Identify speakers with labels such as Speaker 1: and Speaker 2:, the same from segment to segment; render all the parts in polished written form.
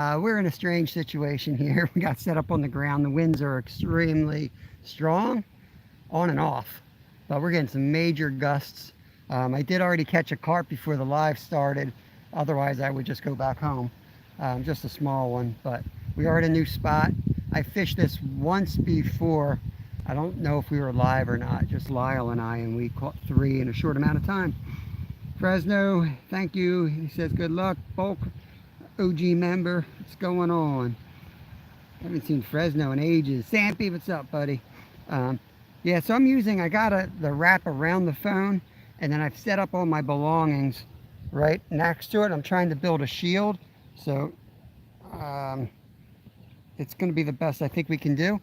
Speaker 1: We're in a strange situation here. We got set up on the ground. The winds are extremely strong, on and off, but we're getting some major gusts. I did already catch a carp before the live started. Otherwise, I would just go back home. Just a small one, but we are at a new spot. I fished this once before. I don't know if we were live or not, just Lyle and I, and we caught 3 in a short amount of time. Fresno, thank you. He says good luck. Bulk OG member, what's going on? I haven't seen Fresno in ages. Sampy, what's up, buddy? Yeah, so I got the wrap around the phone, and then I've set up all my belongings right next to it. I'm trying to build a shield, so it's going to be the best I think we can do.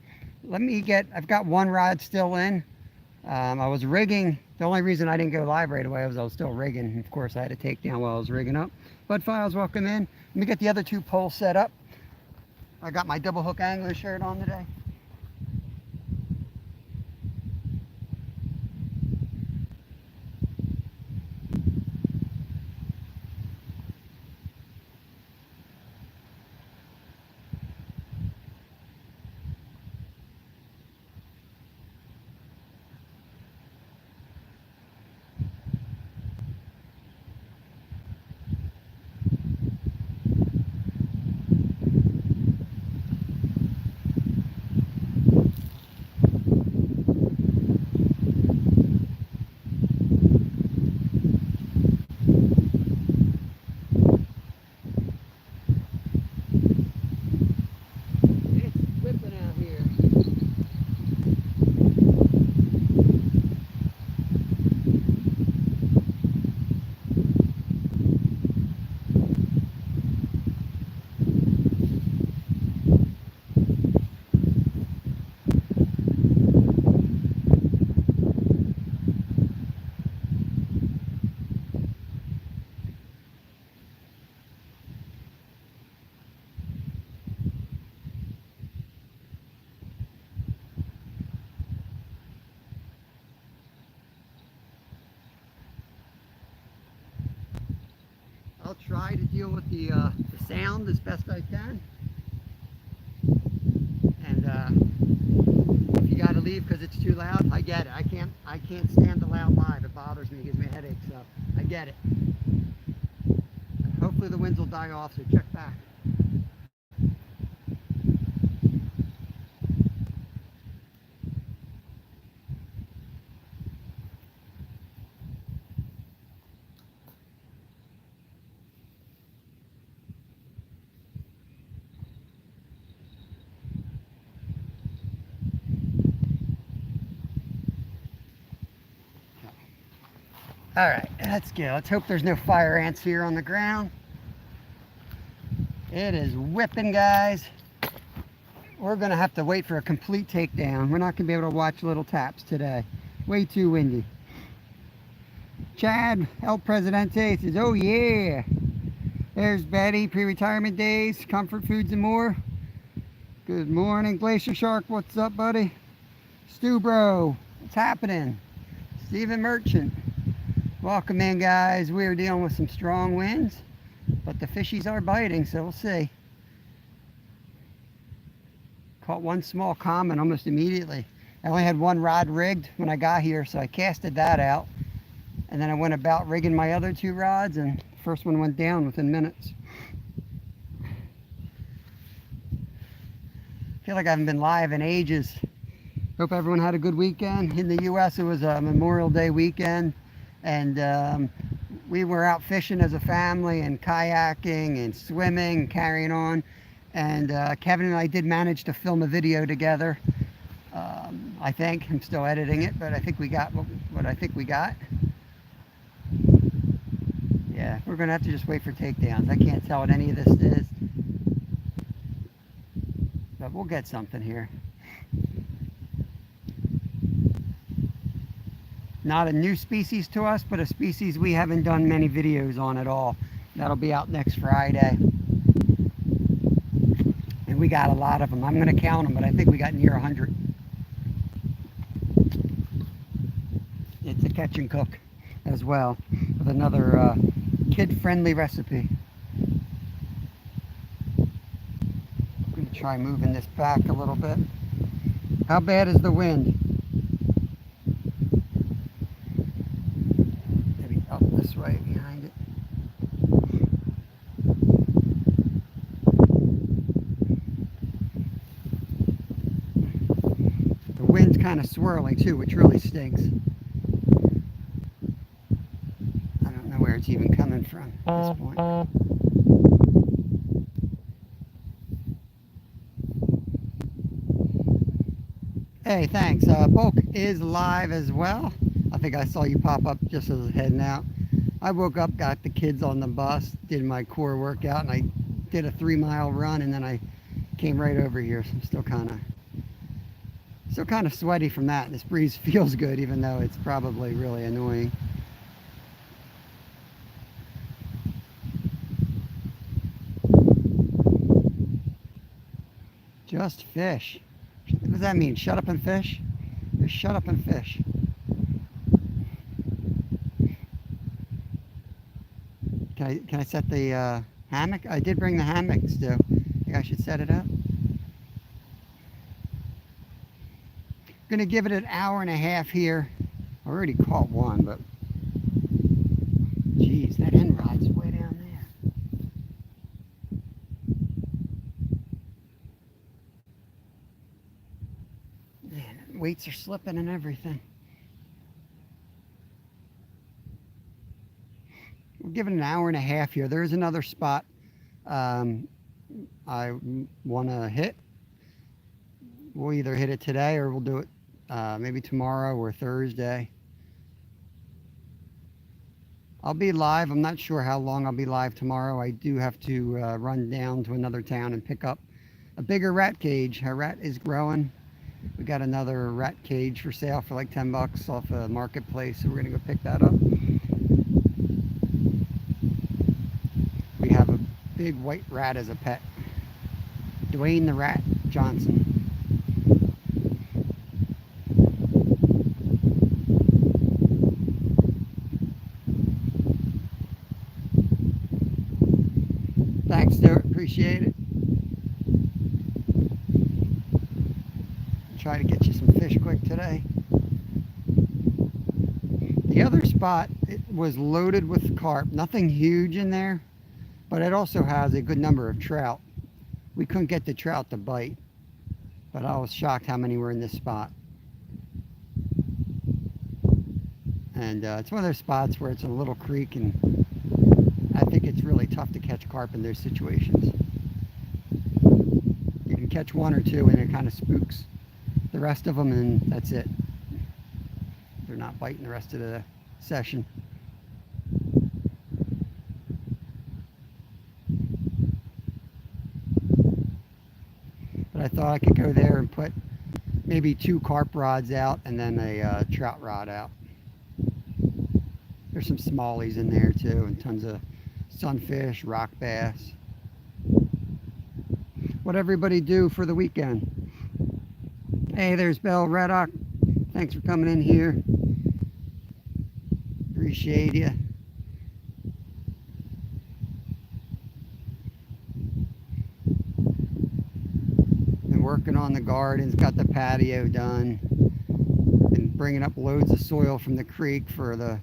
Speaker 1: I've got one rod still in. I was rigging. The only reason I didn't go live right away was I was still rigging. Of course, I had to take down while I was rigging up. Bud Files, welcome in. Let me get the other 2 poles set up. I got my double hook angler shirt on today. I'll try to deal with the sound as best I can. And if you got to leave because it's too loud, I get it. I can't stand the loud live. It bothers me. It gives me a headache. So I get it. Hopefully the winds will die off. So check back. All right, let's go. Let's hope there's no fire ants here on the ground. It is whipping, guys. We're gonna have to wait for a complete takedown. We're not gonna be able to watch little taps today. Way too windy. Chad, El Presidente says, oh yeah. There's Betty, pre-retirement days, comfort foods and more. Good morning, Glacier Shark. What's up, buddy? Stu Bro, what's happening? Stephen Merchant. Welcome in, guys. We are dealing with some strong winds, but the fishies are biting, so we'll see. Caught one small common almost immediately. I only had one rod rigged when I got here, so I casted that out. And then I went about rigging my other 2 rods, and the first one went down within minutes. I feel like I haven't been live in ages. Hope everyone had a good weekend. In the U.S., it was a Memorial Day weekend. And we were out fishing as a family and kayaking and swimming and carrying on. And Kevin and I did manage to film a video together. I think I'm still editing it, but I think we got what I think we got. Yeah, we're gonna have to just wait for takedowns. I can't tell what any of this is, but we'll get something here. Not a new species to us, but a species we haven't done many videos on at all. That'll be out next Friday. And we got a lot of them. I'm going to count them, but I think we got near 100. It's a catch and cook as well, with another kid-friendly recipe. Try moving this back a little bit. How bad is the wind? Maybe up this way behind it. The wind's kind of swirling too, which really stinks. I don't know where it's even coming from at this point. Hey, thanks. Bulk is live as well. I think I saw you pop up just as I was heading out. I woke up, got the kids on the bus, did my core workout, and I did a 3-mile run, and then I came right over here. So I'm still kind of sweaty from that. This breeze feels good, even though it's probably really annoying. Just fish. What does that mean? Shut up and fish? Just shut up and fish. Can I set the hammock? I did bring the hammock still. Think I should set it up. Gonna give it an hour and a half here. I already caught one, but geez, that end rod's way down there. Man, weights are slipping and everything. We're giving an hour and a half here. There is another spot I want to hit. We'll either hit it today or we'll do it maybe tomorrow or Thursday. I'll be live. I'm not sure how long I'll be live tomorrow. I do have to run down to another town and pick up a bigger rat cage. Our rat is growing. We got another rat cage for sale for like 10 bucks off a marketplace, so we're gonna go pick that up. We have a big white rat as a pet. Dwayne the Rat Johnson. Thanks, Stuart. Appreciate it. Try to get you some fish quick today. The other spot, it was loaded with carp. Nothing huge in there, but it also has a good number of trout. We couldn't get the trout to bite, but I was shocked how many were in this spot. And it's one of those spots where it's a little creek, and I think it's really tough to catch carp in those situations. You can catch one or two and it kind of spooks the rest of them, and that's it. They're not biting the rest of the session. But I thought I could go there and put maybe 2 carp rods out and then a trout rod out. There's some smallies in there too, and tons of sunfish, rock bass. What'd everybody do for the weekend? Hey, there's Bell Reddock. Thanks for coming in here. Appreciate you. Been working on the gardens, got the patio done. Been bringing up loads of soil from the creek for the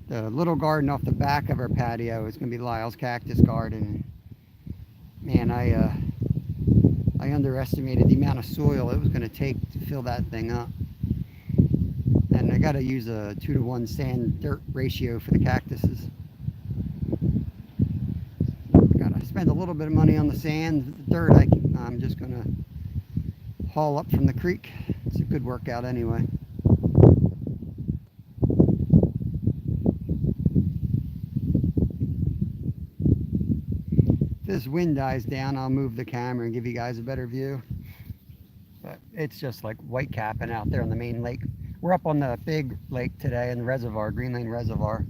Speaker 1: little garden off the back of our patio. It's going to be Lyle's cactus garden. Man, I underestimated the amount of soil it was going to take to fill that thing up. And I got to use a 2-to-1 sand dirt ratio for the cactuses. Got to spend a little bit of money on the sand. The dirt I'm just going to haul up from the creek. It's a good workout anyway. This wind dies down, I'll move the camera and give you guys a better view. But it's just like white capping out there on the main lake. We're up on the big lake today in the reservoir, Green Lane Reservoir.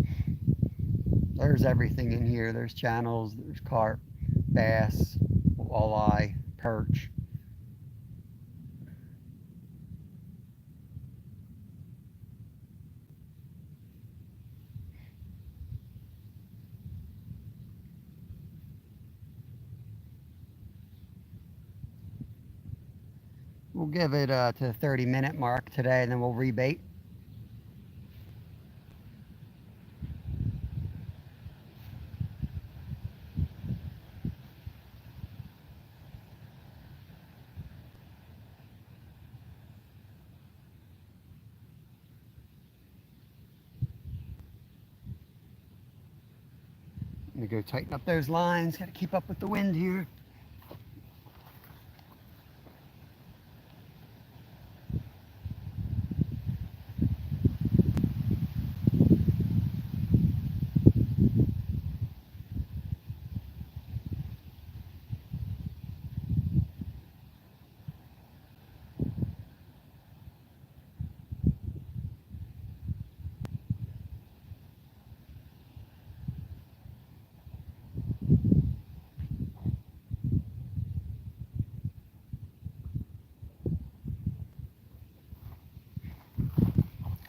Speaker 1: There's everything in here. There's channels, there's carp, bass, walleye, perch. We'll give it to the 30-minute mark today, and then we'll rebait. I'm gonna go tighten up those lines. Got to keep up with the wind here.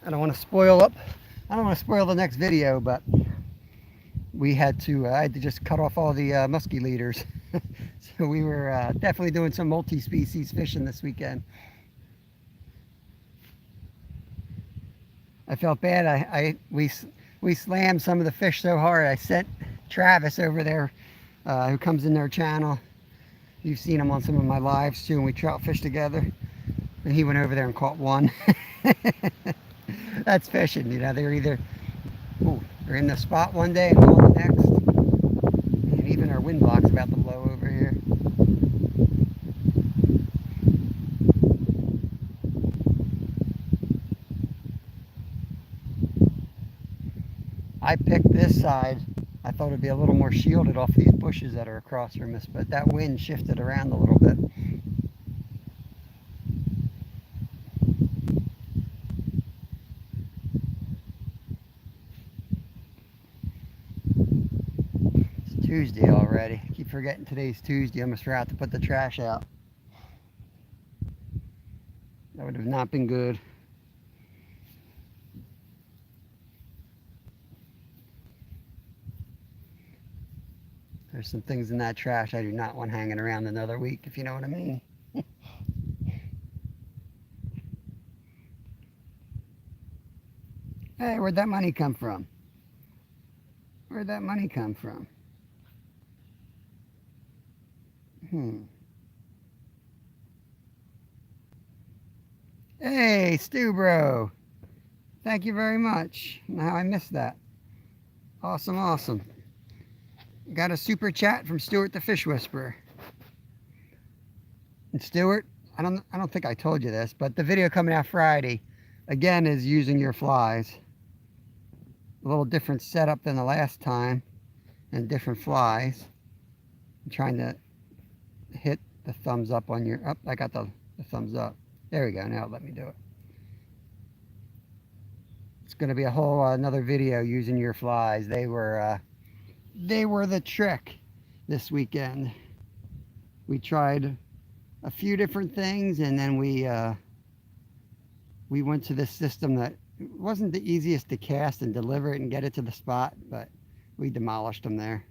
Speaker 1: I don't want to spoil up. I don't want to spoil the next video, but we had to. I had to just cut off all the muskie leaders. So we were definitely doing some multi-species fishing this weekend. I felt bad. We slammed some of the fish so hard. I sent Travis over there, who comes in their channel. You've seen him on some of my lives too, and we trout fish together. And he went over there and caught one. That's fishing, you know. They're either they're in the spot one day and on the next. And even our wind block's about to blow over here. I picked this side. I thought it'd be a little more shielded off these bushes that are across from us, but that wind shifted around a little bit. It's Tuesday already. I keep forgetting today's Tuesday. I almost forgot to put the trash out. That would have not been good. There's some things in that trash I do not want hanging around another week, if you know what I mean. Hey, where'd that money come from? Where'd that money come from? Hey, Stu Bro. Thank you very much. Now I missed that. Awesome, awesome. Got a super chat from Stuart the Fish Whisperer. And Stuart, I don't think I told you this, but the video coming out Friday again is using your flies. A little different setup than the last time and different flies. I'm trying to hit the thumbs up on your I got the thumbs up. There we go. Now let me do it. It's going to be a whole another video using your flies. They were the trick this weekend. We tried a few different things, and then we went to this system that wasn't the easiest to cast and deliver it and get it to the spot, but we demolished them there.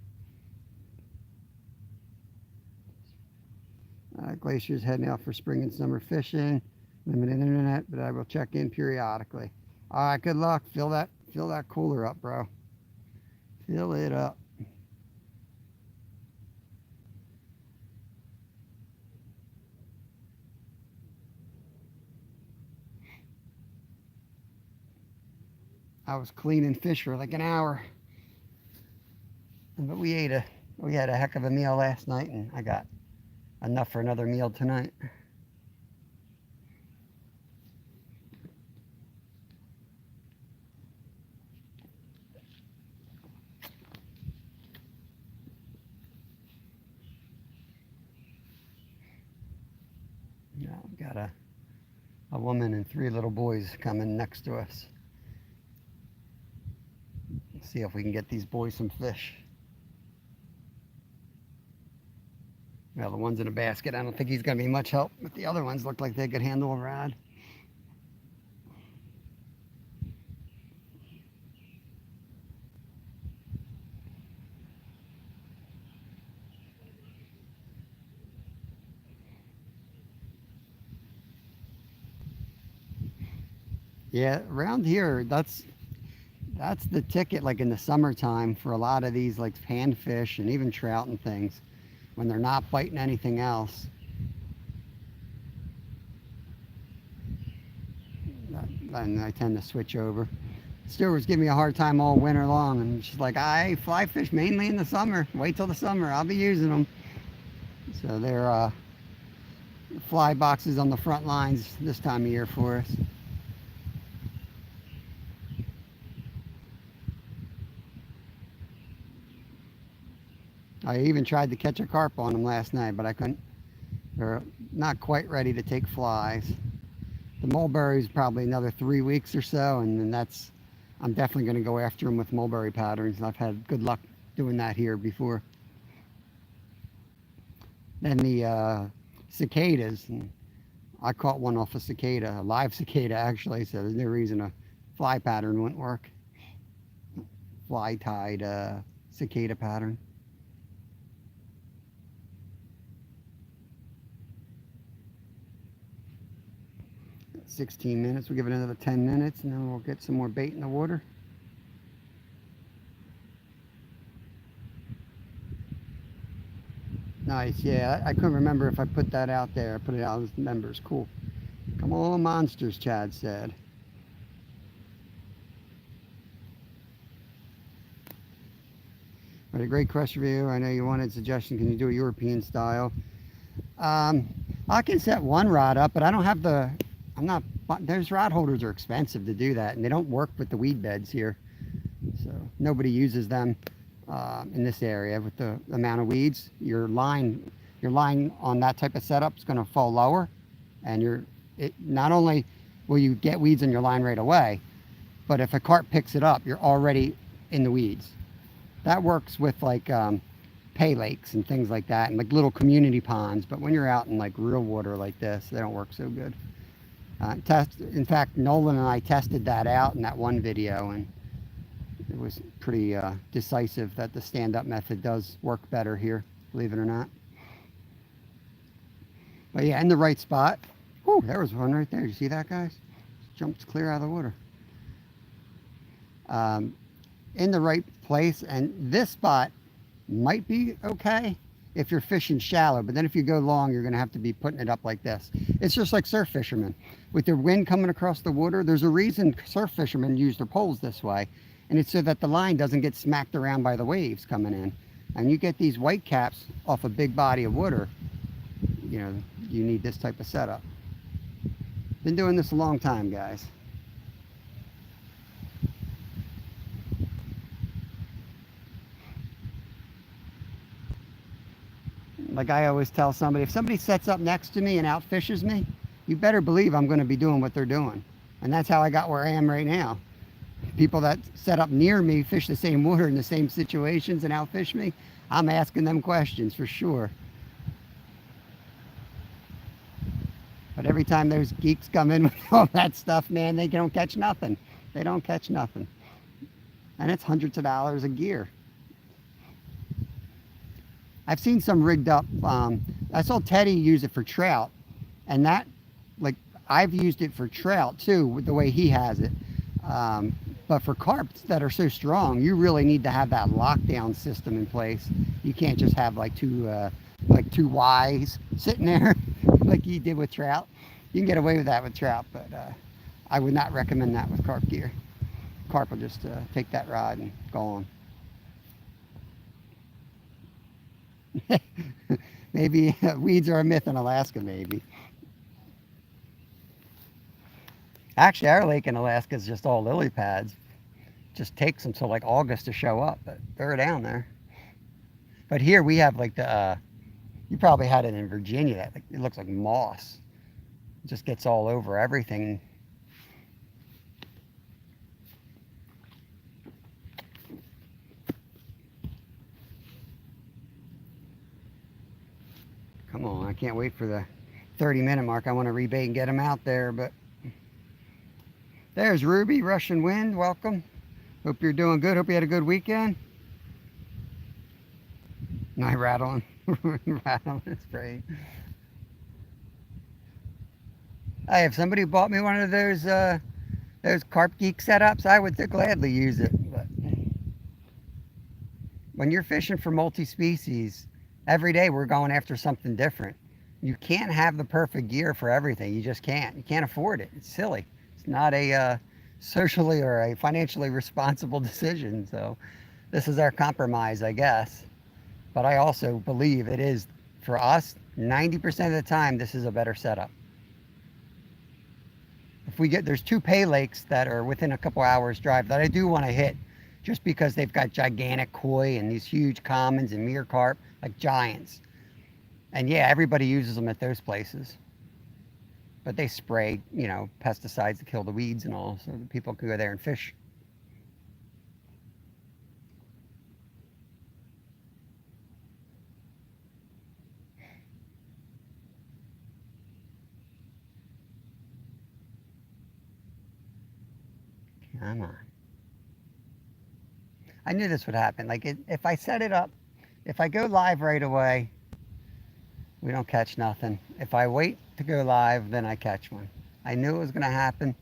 Speaker 1: Glacier's heading out for spring and summer fishing. Limited internet, but I will check in periodically. All right, good luck. Fill that cooler up, bro. Fill it up. I was cleaning fish for like an hour, but we had a heck of a meal last night, and I got enough for another meal tonight. Now we've got a woman and 3 little boys coming next to us. Let's see if we can get these boys some fish. Well, the one's in a basket. I don't think he's going to be much help, but the other ones look like they could handle a rod. Yeah, around here, that's the ticket, like in the summertime for a lot of these like panfish and even trout and things when they're not biting anything else. And I tend to switch over. Stewards give me a hard time all winter long, and she's like, I fly fish mainly in the summer. Wait till the summer, I'll be using them. So they're fly boxes on the front lines this time of year for us. I even tried to catch a carp on them last night, but I couldn't. They're not quite ready to take flies. The mulberry's probably another 3 weeks or so, and then I'm definitely going to go after them with mulberry patterns. I've had good luck doing that here before. Then the cicadas, and I caught one off a cicada, a live cicada actually, so there's no reason a fly pattern wouldn't work. Fly tied cicada pattern. 16 minutes. We'll give it another 10 minutes and then we'll get some more bait in the water. Nice. Yeah, I couldn't remember if I put that out there. I put it out as members. Cool. Come on, monsters, Chad said. But a great question for you. I know you wanted a suggestion. Can you do a European style? I can set one rod up, but I don't have the, I'm not, those rod holders are expensive to do that, and they don't work with the weed beds here. So nobody uses them in this area with the amount of weeds. Your line on that type of setup is going to fall lower, and not only will you get weeds in your line right away, but if a carp picks it up, you're already in the weeds. That works with like pay lakes and things like that, and like little community ponds. But when you're out in like real water like this, they don't work so good. In fact, Nolan and I tested that out in that one video, and it was pretty decisive that the stand-up method does work better here, believe it or not. But yeah, in the right spot. Whew, there was one right there. You see that, guys? Jumped clear out of the water. In the right place, and this spot might be okay if you're fishing shallow, but then if you go long, you're going to have to be putting it up like this. It's just like surf fishermen. With their wind coming across the water, there's a reason surf fishermen use their poles this way, and it's so that the line doesn't get smacked around by the waves coming in. And you get these white caps off a big body of water, you know, you need this type of setup. Been doing this a long time, guys. Like I always tell somebody, if somebody sets up next to me and outfishes me, you better believe I'm going to be doing what they're doing. And that's how I got where I am right now. People that set up near me, fish the same water in the same situations and outfish me, I'm asking them questions for sure. But every time those geeks come in with all that stuff, man, they don't catch nothing. They don't catch nothing. And it's hundreds of dollars of gear. I've seen some rigged up. I saw Teddy use it for trout, and that, like, I've used it for trout too, with the way he has it. But for carps that are so strong, you really need to have that lockdown system in place. You can't just have like two Ys sitting there like you did with trout. You can get away with that with trout, but I would not recommend that with carp gear. Carp will just take that rod and go on. Maybe weeds are a myth in Alaska, maybe. Actually, our lake in Alaska is just all lily pads. Just takes them till like August to show up, but they're down there. But here we have like you probably had it in Virginia, that like, it looks like moss. It just gets all over everything. Come on, I can't wait for the 30-minute mark. I want to rebait and get them out there, but there's Ruby, Russian Wind, welcome. Hope you're doing good. Hope you had a good weekend. Night rattling. Rattling, that's great. Hey, if somebody bought me one of those those Carp Geek setups, I would gladly use it. But when you're fishing for multi-species, every day we're going after something different. You can't have the perfect gear for everything. You just can't. You can't afford it. It's silly. It's not a socially or a financially responsible decision. So this is our compromise, I guess. But I also believe it is, for us, 90% of the time, this is a better setup. If we get, there's two pay lakes that are within a couple hours drive that I do want to hit, just because they've got gigantic koi and these huge commons and mere carp, like giants. And yeah, everybody uses them at those places. But they spray, pesticides to kill the weeds and all, so that people can go there and fish. Come on. I knew this would happen. Like, if I set it up, if I go live right away, we don't catch nothing. If I wait to go live, then I catch one. I knew it was going to happen.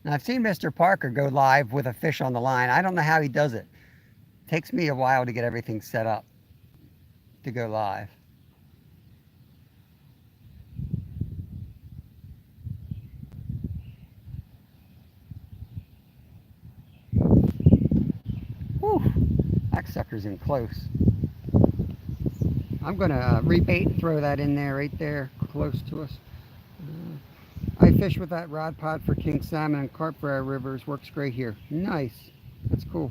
Speaker 1: Now, I've seen Mr. Parker go live with a fish on the line. I don't know how he does it. It takes me a while to get everything set up to go live. Whew, that sucker's in close. I'm going to rebait and throw that in there, right there, close to us. I fish with that rod pod for king salmon and carp for our rivers. Works great here. Nice. That's cool.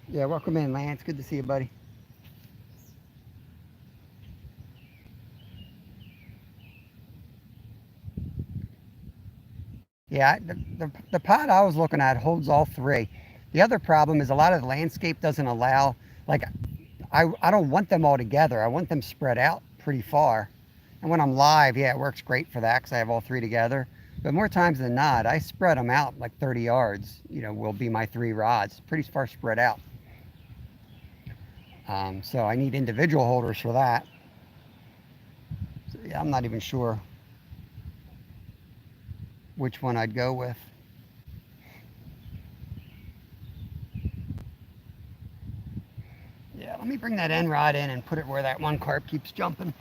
Speaker 1: Yeah, welcome in, Lance. Good to see you, buddy. Yeah, the pod I was looking at holds all three. The other problem is a lot of the landscape doesn't allow, like, I don't want them all together. I want them spread out pretty far. And when I'm live, yeah, it works great for that because I have all three together. But more times than not, I spread them out like 30 yards, will be my three rods, pretty far spread out. So I need individual holders for that. So, yeah, I'm not even sure which one I'd go with. Yeah, let me bring that end rod in and put it where that one carp keeps jumping.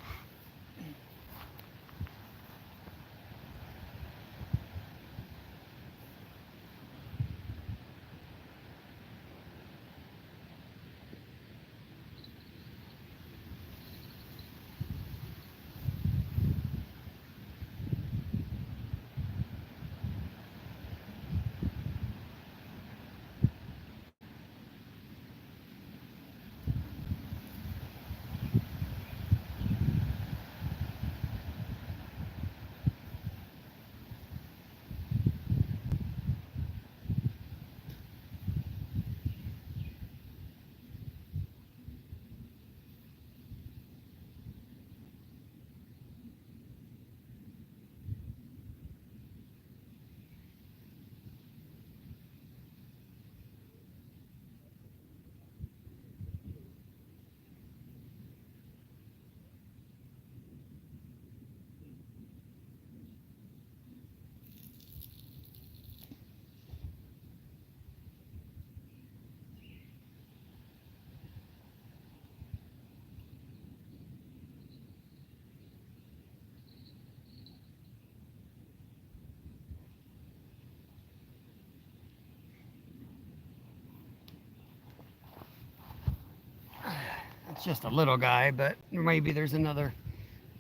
Speaker 1: It's just a little guy, but maybe there's another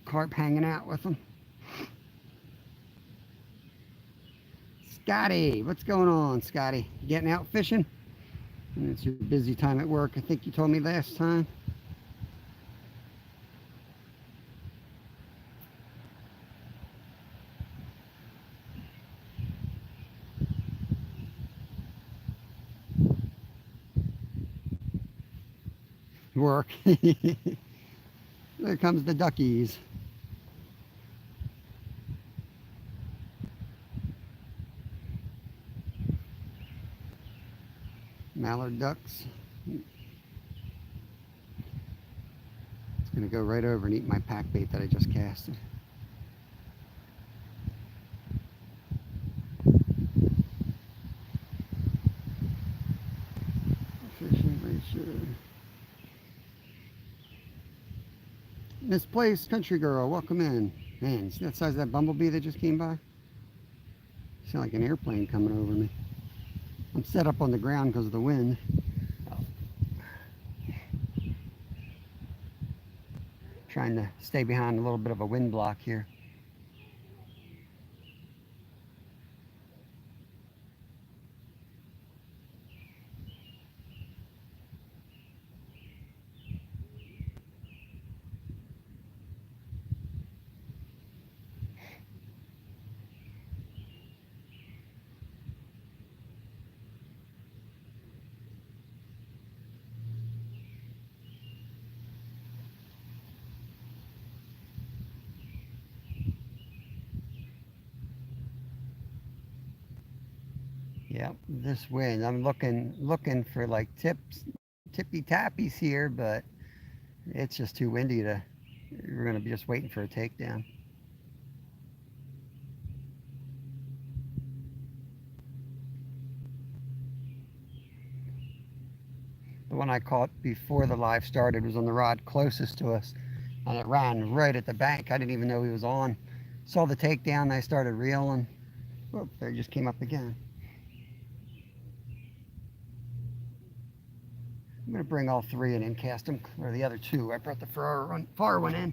Speaker 1: carp hanging out with him. Scotty, what's going on, Scotty? Getting out fishing? And it's your busy time at work, I think you told me last time. Work. There comes the duckies. Mallard ducks. It's gonna go right over and eat my pack bait that I just casted. Fishing ratio. Misplaced country girl, welcome in. Man, see that size of that bumblebee that just came by? Sound like an airplane coming over me. I'm set up on the ground because of the wind. Trying to stay behind a little bit of a wind block here. Yep, this wind. I'm looking for like tippy tappies here, but it's just too windy to. We're gonna be just waiting for a takedown. The one I caught before the live started was on the rod closest to us, and it ran right at the bank. I didn't even know he was on. Saw the takedown, and I started reeling. Whoop, there he just came up again. I'm going to bring all three in and cast them, or the other two. I brought the far one in.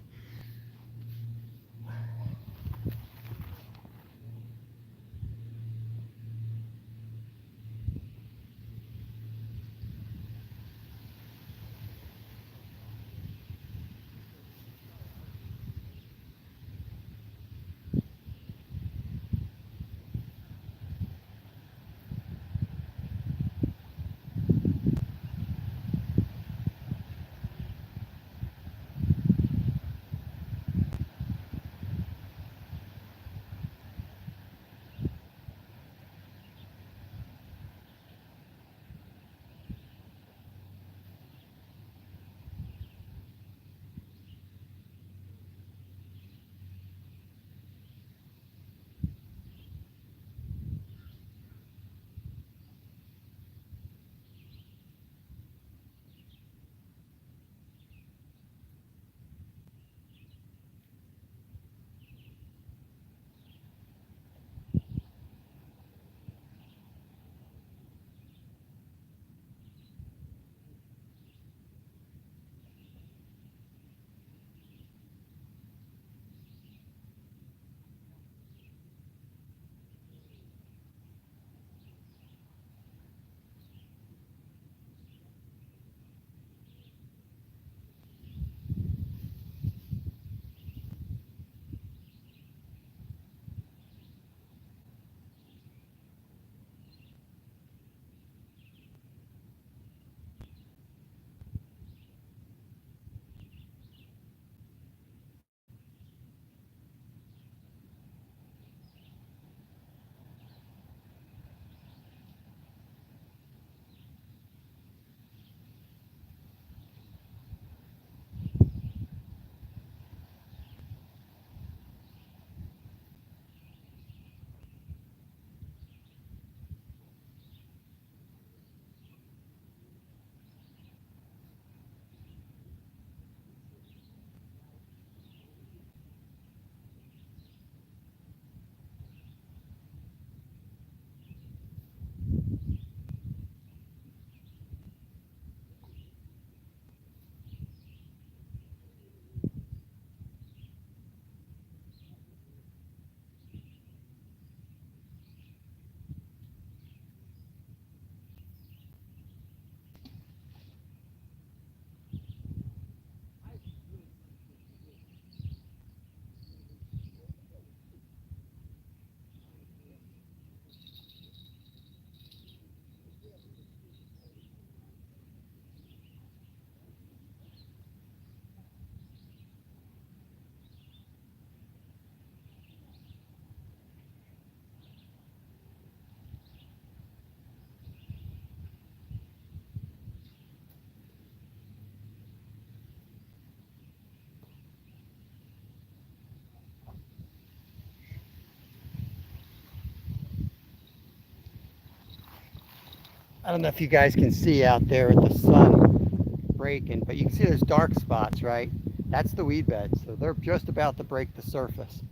Speaker 1: I don't know if you guys can see out there with the sun breaking, but you can see those dark spots, right? That's the weed bed. So they're just about to break the surface.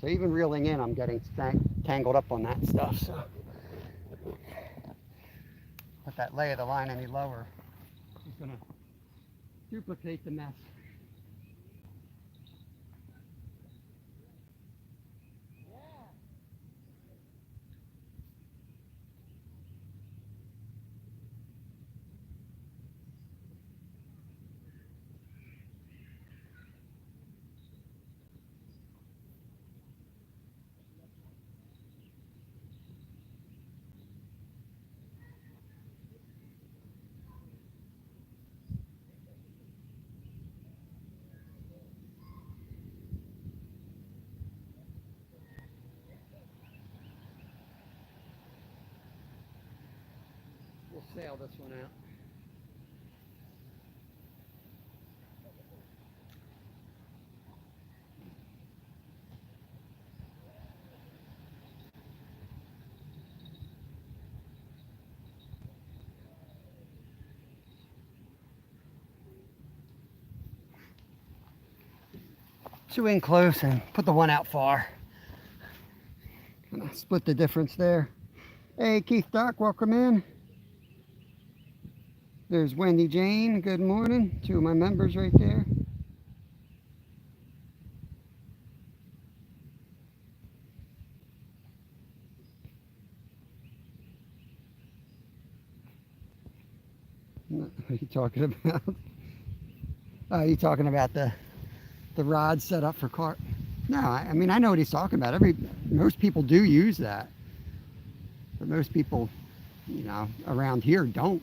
Speaker 1: So even reeling in, I'm getting tangled up on that stuff. So let that lay of the line any lower, it's going to duplicate the mess. We'll sail this one out. Shoot in close and put the one out far. Split the difference there. Hey, Keith Doc, welcome in. There's Wendy Jane, good morning. Two of my members right there. What are you talking about? You talking about the rod set up for carp? No, I mean, I know what he's talking about. Most people do use that. But most people, you know, around here don't.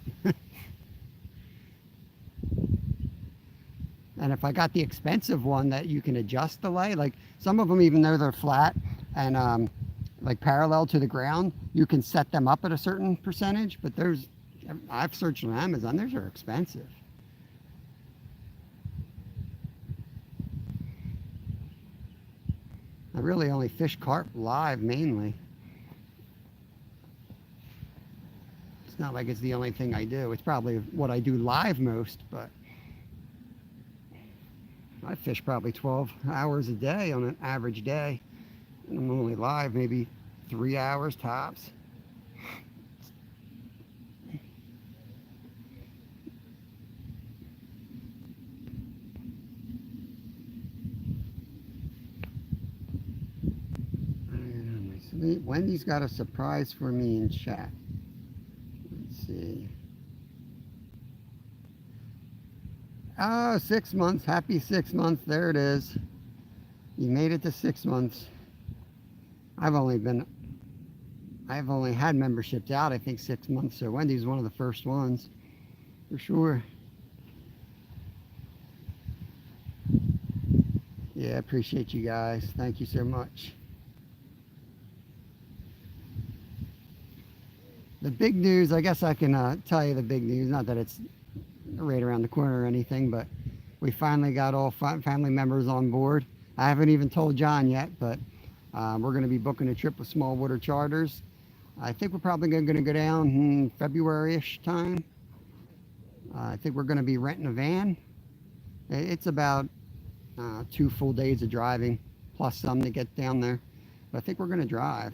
Speaker 1: And if I got the expensive one that you can adjust the lay, like some of them, even though they're flat and like parallel to the ground, you can set them up at a certain percentage. But I've searched on Amazon, those are expensive. I really only fish carp live mainly. It's not like it's the only thing I do. It's probably what I do live most, but I fish probably 12 hours a day on an average day. And I'm only live maybe 3 hours tops. Wendy's got a surprise for me in chat. Let's see. Oh, 6 months. Happy 6 months. There it is. You made it to 6 months. I've only had memberships out, I think, 6 months. So Wendy's one of the first ones, for sure. Yeah, appreciate you guys. Thank you so much. The big news, I guess I can tell you the big news, not that it's right around the corner or anything, but we finally got all family members on board. I haven't even told John yet, but we're going to be booking a trip with Small Water Charters. I think we're probably going to go down in February-ish time. I think we're going to be renting a van. It's about 2 full days of driving, plus some to get down there. But I think we're going to drive.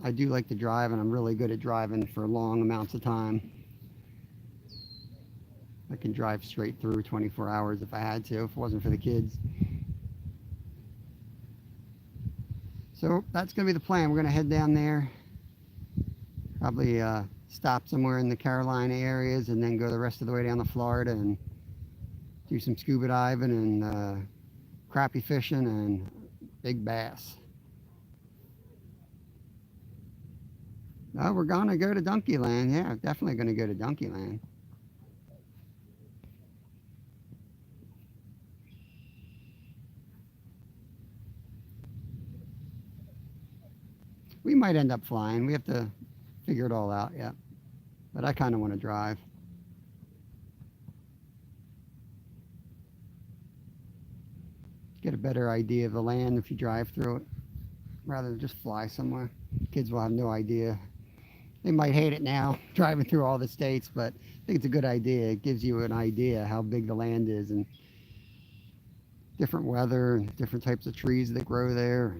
Speaker 1: I do like to drive, and I'm really good at driving for long amounts of time. I can drive straight through 24 hours if I had to, if it wasn't for the kids. So that's going to be the plan. We're going to head down there, probably stop somewhere in the Carolina areas, and then go the rest of the way down to Florida and do some scuba diving and crappie fishing and big bass. Oh, we're going to go to Donkey Land. Yeah, definitely going to go to Donkey Land. We might end up flying. We have to figure it all out, yeah. But I kind of want to drive. Get a better idea of the land if you drive through it, rather than just fly somewhere. Kids will have no idea They might hate it now, driving through all the states, but I think it's a good idea. It gives you an idea how big the land is and different weather and different types of trees that grow there.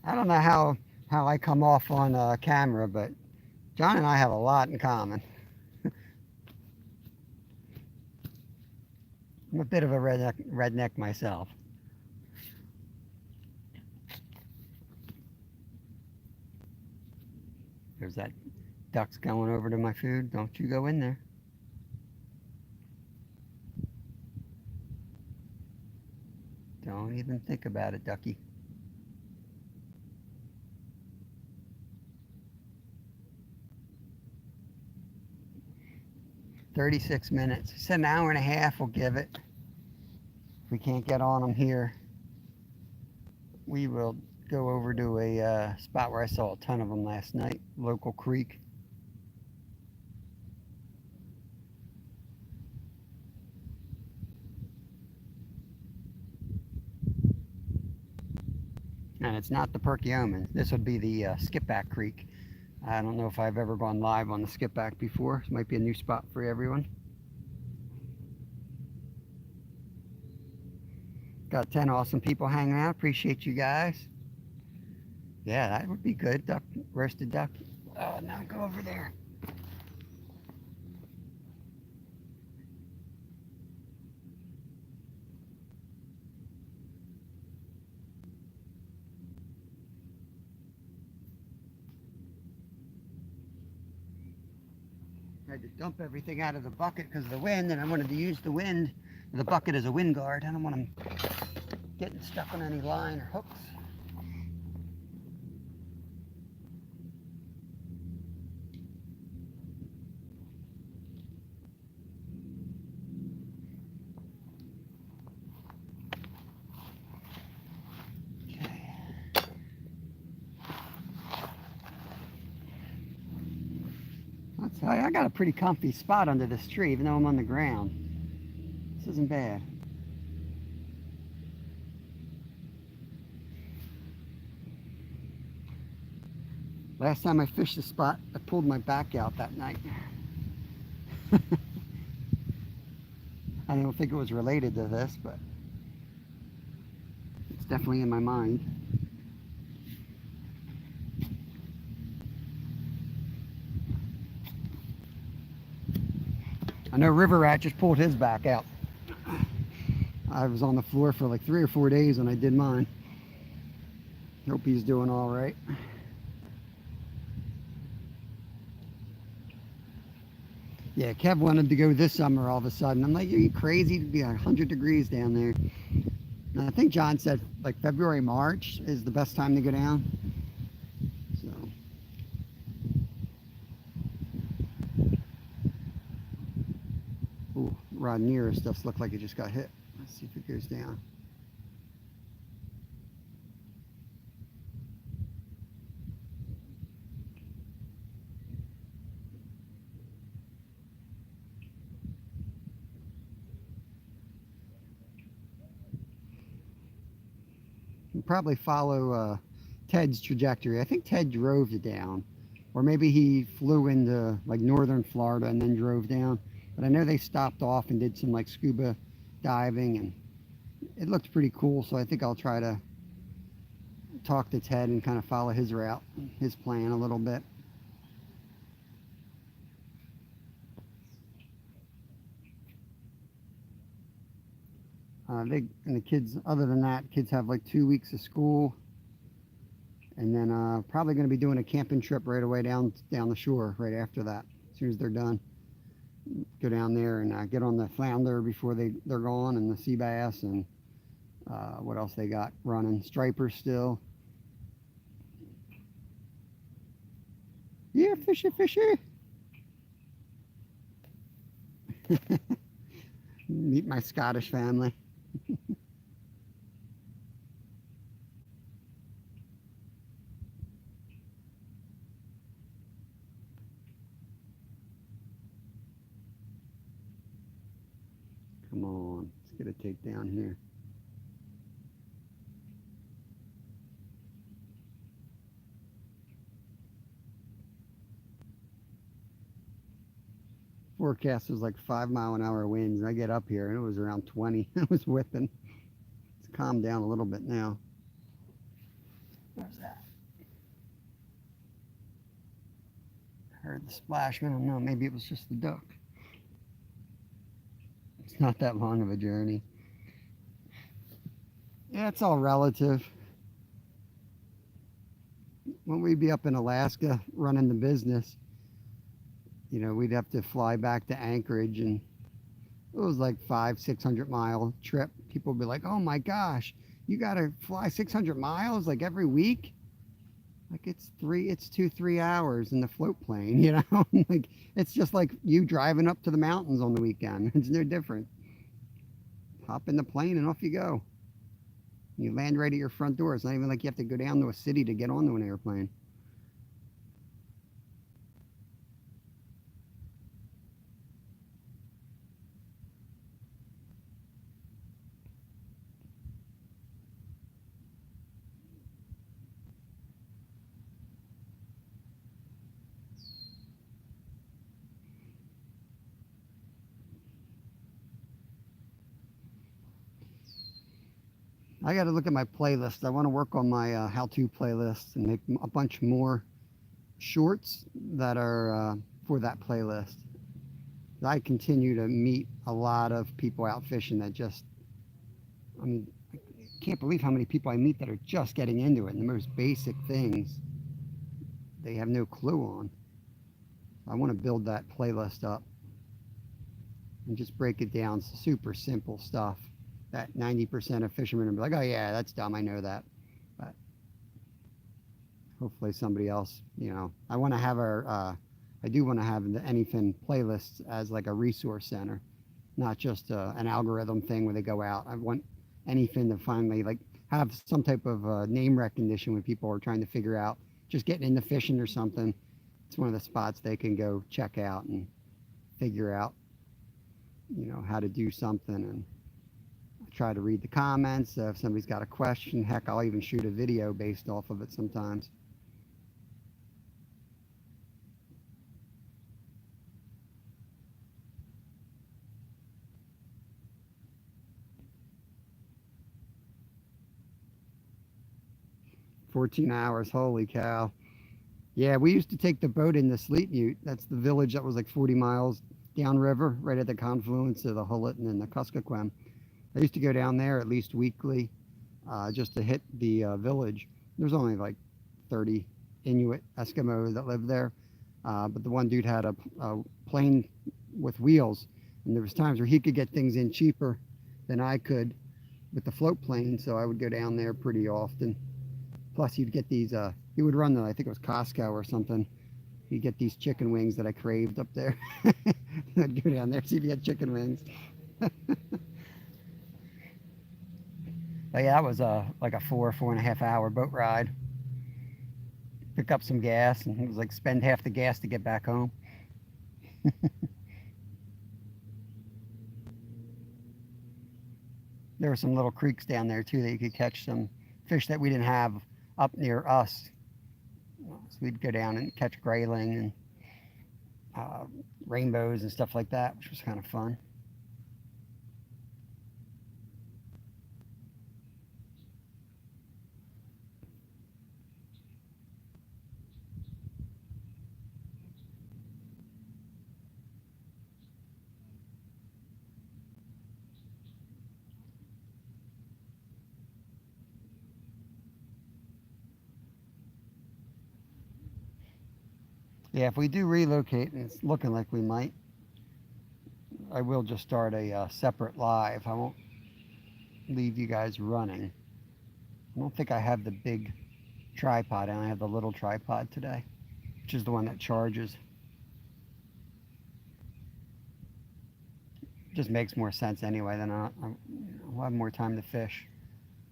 Speaker 1: I don't know how I come off on camera, but John and I have a lot in common. I'm a bit of a redneck myself. There's that duck's going over to my food. Don't you go in there. Don't even think about it, ducky. 36 minutes. It's an hour and a half we'll give it. If we can't get on them here, we will go over to a spot where I saw a ton of them last night, local creek. And it's not the Perkiomen. This would be the Skipback Creek. I don't know if I've ever gone live on the Skipback before. This might be a new spot for everyone. Got 10 awesome people hanging out. Appreciate you guys. Yeah, that would be good. Duck, roasted duck. Oh, now go over there. I had to dump everything out of the bucket because of the wind, and I wanted to use the wind, the bucket as a wind guard. I don't want them getting stuck on any line or hooks. I'll tell you, I got a pretty comfy spot under this tree, even though I'm on the ground. This isn't bad. Last time I fished the spot, I pulled my back out that night. I don't think it was related to this, but it's definitely in my mind. I know River Rat just pulled his back out. I was on the floor for like 3 or 4 days when I did mine. Hope he's doing all right. Yeah, Kev wanted to go this summer all of a sudden. I'm like, are you crazy to be 100 degrees down there? And I think John said like February, March is the best time to go down. So. Ooh, rod near stuff looked like it just got hit. Let's see if it goes down. We'll probably follow Ted's trajectory. I think Ted drove it down, or maybe he flew into like northern Florida and then drove down. But I know they stopped off and did some like scuba diving, and it looked pretty cool. So I think I'll try to talk to Ted and kind of follow his route, his plan a little bit. And the kids, other than that, kids have like 2 weeks of school, and then probably going to be doing a camping trip right away down the shore right after that. As soon as they're done, go down there and get on the flounder before they're gone, and the sea bass, and what else they got running? Stripers still. Yeah, fishy, fishy. Meet my Scottish family. Come on. Let's get a takedown here. Forecast was like 5-mile-an-hour winds, and I get up here and it was around 20. It was whipping. It's calmed down a little bit now. Where's that? I heard the splashman. I don't know, maybe it was just the duck. It's not that long of a journey. Yeah, it's all relative. When we'd be up in Alaska running the business, you know, we'd have to fly back to Anchorage, and it was like 500-600 mile trip. People would be like, oh my gosh, you gotta fly 600 miles like every week? Like it's 2-3 hours in the float plane, you know? Like it's just like you driving up to the mountains on the weekend. It's no different. Hop in the plane and off you go. You land right at your front door. It's not even like you have to go down to a city to get onto an airplane. I got to look at my playlist. I want to work on my how-to playlist and make a bunch more shorts that are for that playlist. I continue to meet a lot of people out fishing that just, I mean, I can't believe how many people I meet that are just getting into it, and the most basic things they have no clue on. I want to build that playlist up and just break it down. Super simple stuff that 90% of fishermen will be like, oh yeah, that's dumb, I know that. But hopefully somebody else, you know, I want to have I do want to have the Anyfin playlists as like a resource center, not just an algorithm thing where they go out. I want Anyfin to finally like have some type of name recognition when people are trying to figure out just getting into fishing or something. It's one of the spots they can go check out and figure out, you know, how to do something. And I try to read the comments. If somebody's got a question, heck, I'll even shoot a video based off of it sometimes. $14, holy cow. Yeah, we used to take the boat in the Sleet Ute. That's the village that was like 40 miles downriver, right at the confluence of the Hullet and the Kuskokwem. I used to go down there at least weekly just to hit the village. There's only like 30 Inuit Eskimos that lived there, but the one dude had a plane with wheels, and there was times where he could get things in cheaper than I could with the float plane, so I would go down there pretty often. Plus, you'd get these, he would run the, I think it was Costco or something. You'd get these chicken wings that I craved up there. I'd go down there, see if you had chicken wings. But yeah, that was like a 4.5 hour boat ride. Pick up some gas, and it was like spend half the gas to get back home. There were some little creeks down there too that you could catch some fish that we didn't have up near us. So we'd go down and catch grayling and rainbows and stuff like that, which was kind of fun. Yeah, if we do relocate, and it's looking like we might, I will just start a separate live. I won't leave you guys running. I don't think I have the big tripod. I only have the little tripod today, which is the one that charges. Just makes more sense anyway. Then I'll have more time to fish.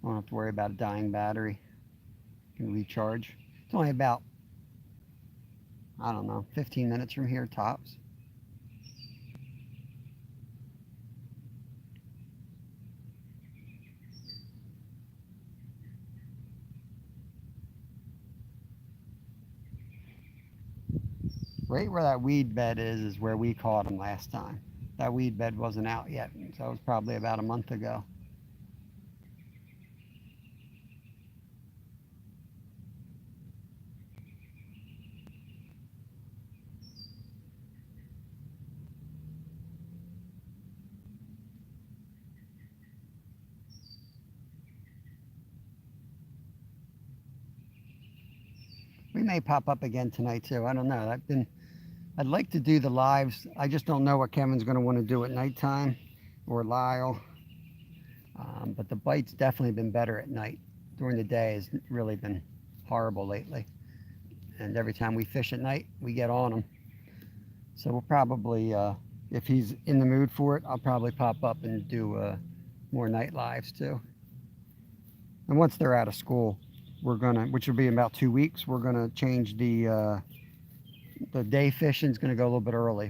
Speaker 1: I don't have to worry about a dying battery. I can recharge. It's only about, I don't know, 15 minutes from here tops. Right where that weed bed is where we caught them last time. That weed bed wasn't out yet, so it was probably about a month ago. We may pop up again tonight too. I don't know. I'd like to do the lives. I just don't know what Kevin's going to want to do at nighttime, or Lyle. But the bite's definitely been better at night. During the day has really been horrible lately. And every time we fish at night, we get on them. So we'll probably, if he's in the mood for it, I'll probably pop up and do more night lives too. And once they're out of school, we're gonna, which will be in about 2 weeks, we're gonna change the day fishing's gonna go a little bit early.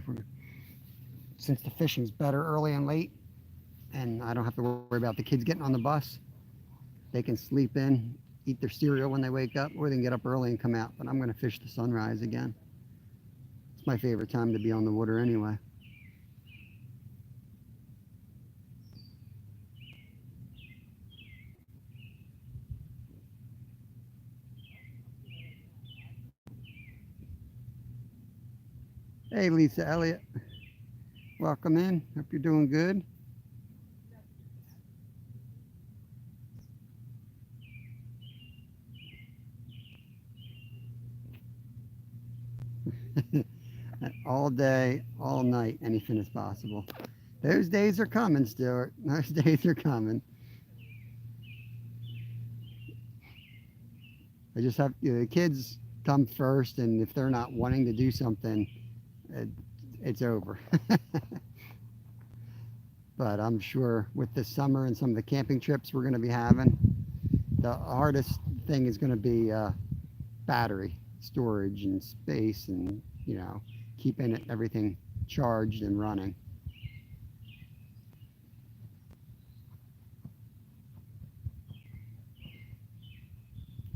Speaker 1: Since the fishing's better early and late, and I don't have to worry about the kids getting on the bus, they can sleep in, eat their cereal when they wake up, or they can get up early and come out. But I'm gonna fish the sunrise again. It's my favorite time to be on the water anyway. Hey, Lisa Elliott, welcome in. Hope you're doing good. All day, all night, anything is possible. Those days are coming, Stuart. Those days are coming. I just have, the kids come first, and if they're not wanting to do something, it, it's over. But I'm sure with this summer and some of the camping trips we're going to be having, the hardest thing is going to be battery storage and space, and keeping everything charged and running.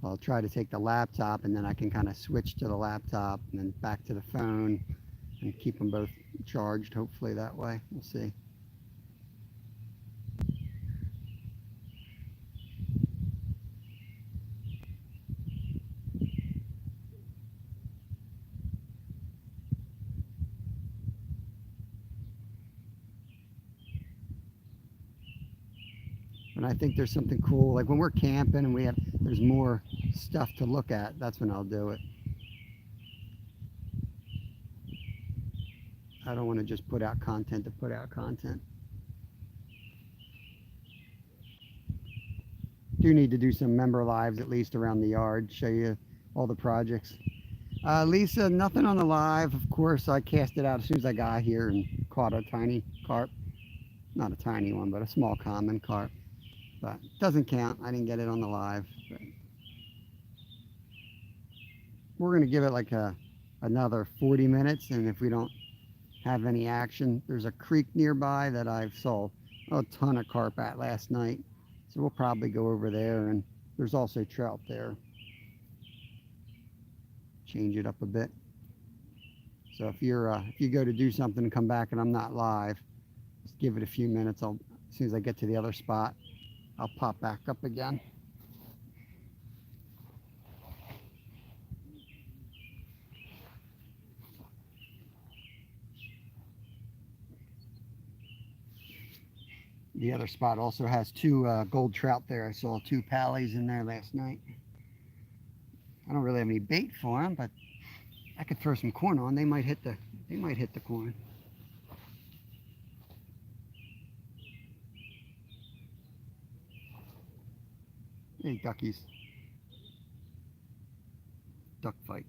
Speaker 1: I'll try to take the laptop, and then I can kind of switch to the laptop and then back to the phone and keep them both charged, hopefully that way. We'll see. And I think there's something cool, like when we're camping and there's more stuff to look at, that's when I'll do it. I don't want to just put out content to put out content. Do need to do some member lives at least around the yard, show you all the projects. Lisa, nothing on the live. Of course, I cast it out as soon as I got here and caught a tiny carp. Not a tiny one, but a small common carp. But it doesn't count. I didn't get it on the live. But we're going to give it like another 40 minutes, and if we don't have any action, there's a creek nearby that I saw a ton of carp at last night. So we'll probably go over there, and there's also trout there. Change it up a bit. So if you go to do something and come back and I'm not live, just give it a few minutes. As soon as I get to the other spot, I'll pop back up again. The other spot also has two gold trout there. I saw two pallies in there last night. I don't really have any bait for them, but I could throw some corn on. They might hit the corn. Hey, duckies. Duck fight.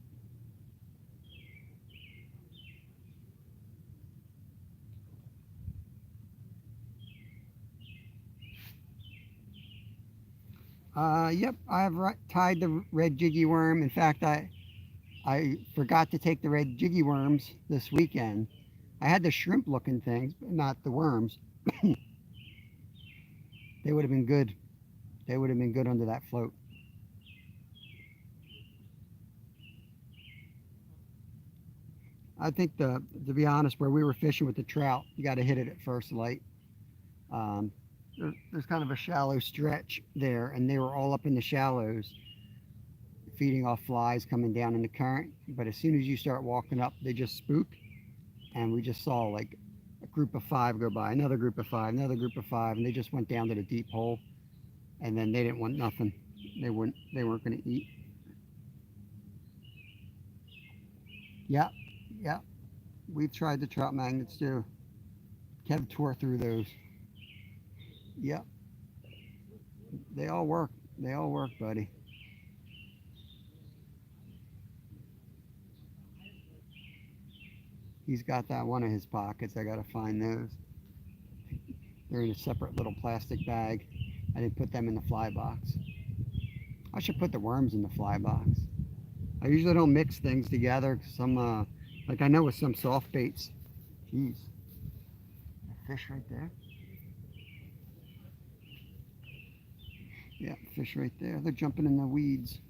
Speaker 1: Yep, I've tied the red jiggy worm. In fact, I forgot to take the red jiggy worms this weekend. I had the shrimp looking things, but not the worms. They would have been good. They would have been good under that float. I think to be honest, where we were fishing with the trout, you got to hit it at first light. Um, there's kind of a shallow stretch there, and they were all up in the shallows, feeding off flies coming down in the current. But as soon as you start walking up, they just spook, and we just saw like a group of five go by, another group of five, another group of five, and they just went down to the deep hole, and then they didn't want nothing. They weren't going to eat. Yep, yep. We've tried the trout magnets too. Kev tore through those. Yep, they all work. They all work, buddy. He's got that one in his pockets. I gotta find those. They're in a separate little plastic bag. I didn't put them in the fly box. I should put the worms in the fly box. I usually don't mix things together. Some, like I know with some soft baits. Jeez, a fish right there. Yeah, fish right there. They're jumping in the weeds.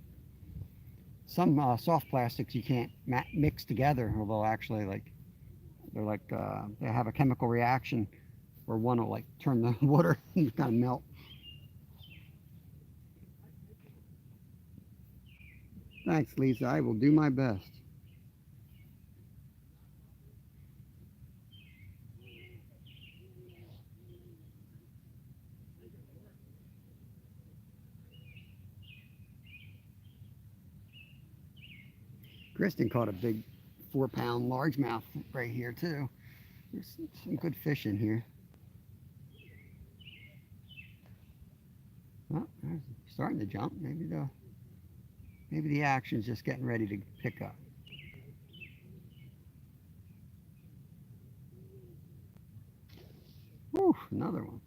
Speaker 1: Some soft plastics you can't mix together, although actually like they have a chemical reaction where one will like turn the water and kind of melt. Thanks, Lisa. I will do my best. Kristen caught a big 4-pound largemouth right here too. There's some good fish in here. Well, they're starting to jump. Maybe the action's just getting ready to pick up. Whew, another one.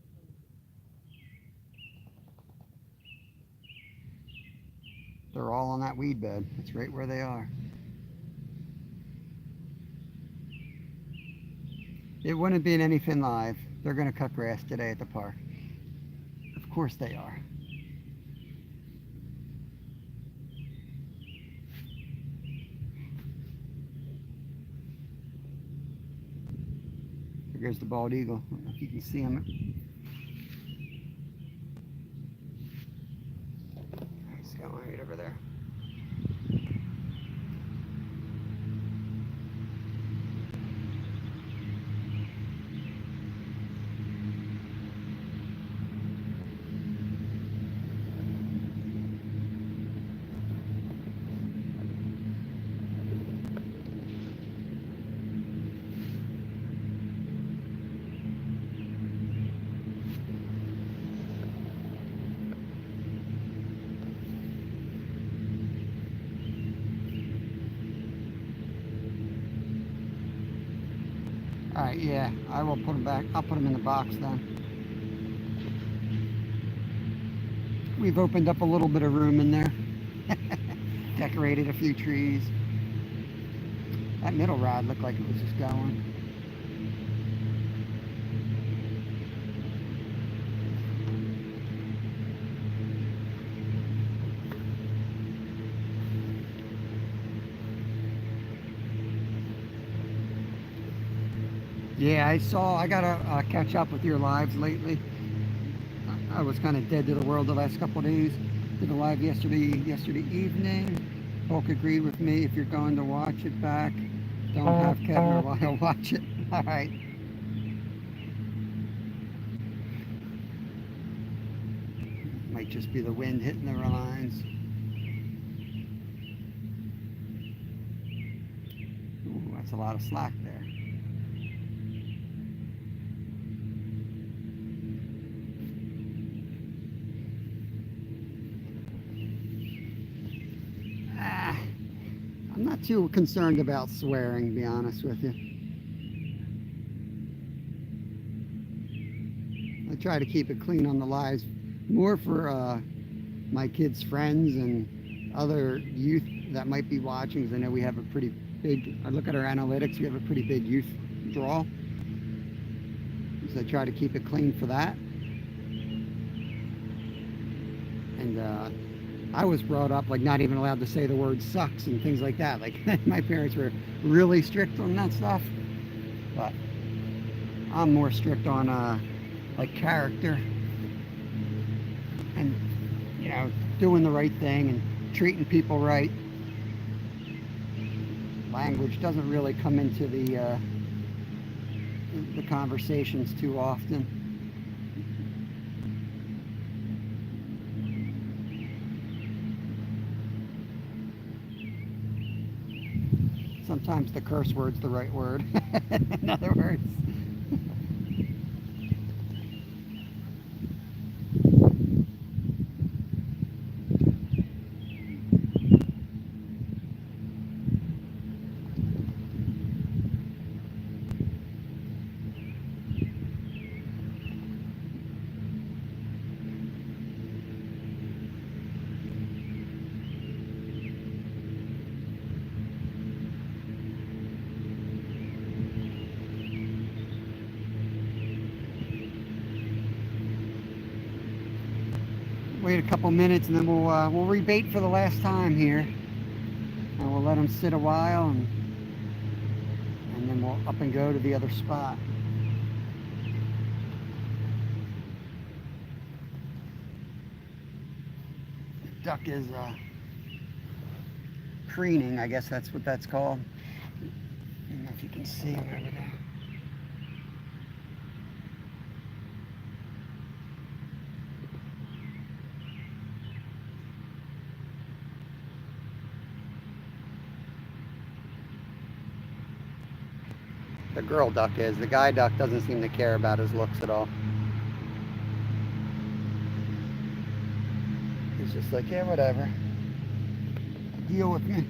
Speaker 1: They're all on that weed bed. That's right where they are. It wouldn't be in anything live. They're going to cut grass today at the park. Of course they are. There goes the bald eagle. I don't know if you can see him. He's going right over there. All right, yeah, I will put them back. I'll put them in the box then. We've opened up a little bit of room in there. Decorated a few trees. That middle rod looked like it was just going. Yeah, I gotta catch up with your lives lately. I was kind of dead to the world the last couple of days. Did a live yesterday evening. Hulk agreed with me. If you're going to watch it back, don't have Kevin while he'll watch it. All right. Might just be the wind hitting the lines. Ooh, that's a lot of slack there. I'm not too concerned about swearing, to be honest with you. I try to keep it clean on the lives, more for my kids' friends and other youth that might be watching, because I know we have a pretty big, I look at our analytics, we have a pretty big youth draw. So I try to keep it clean for that. And I was brought up like not even allowed to say the word sucks and things like that. Like my parents were really strict on that stuff. But I'm more strict on like character and, you know, doing the right thing and treating people right. Language doesn't really come into the conversations too often. Sometimes the curse word's the right word. In other words. Wait a couple minutes and then we'll rebait for the last time here. And we'll let them sit a while and then we'll up and go to the other spot. The duck is preening, I guess that's what that's called. I don't know if you can see him over there. The girl duck is. The guy duck doesn't seem to care about his looks at all. He's just like, yeah, whatever. Deal with me.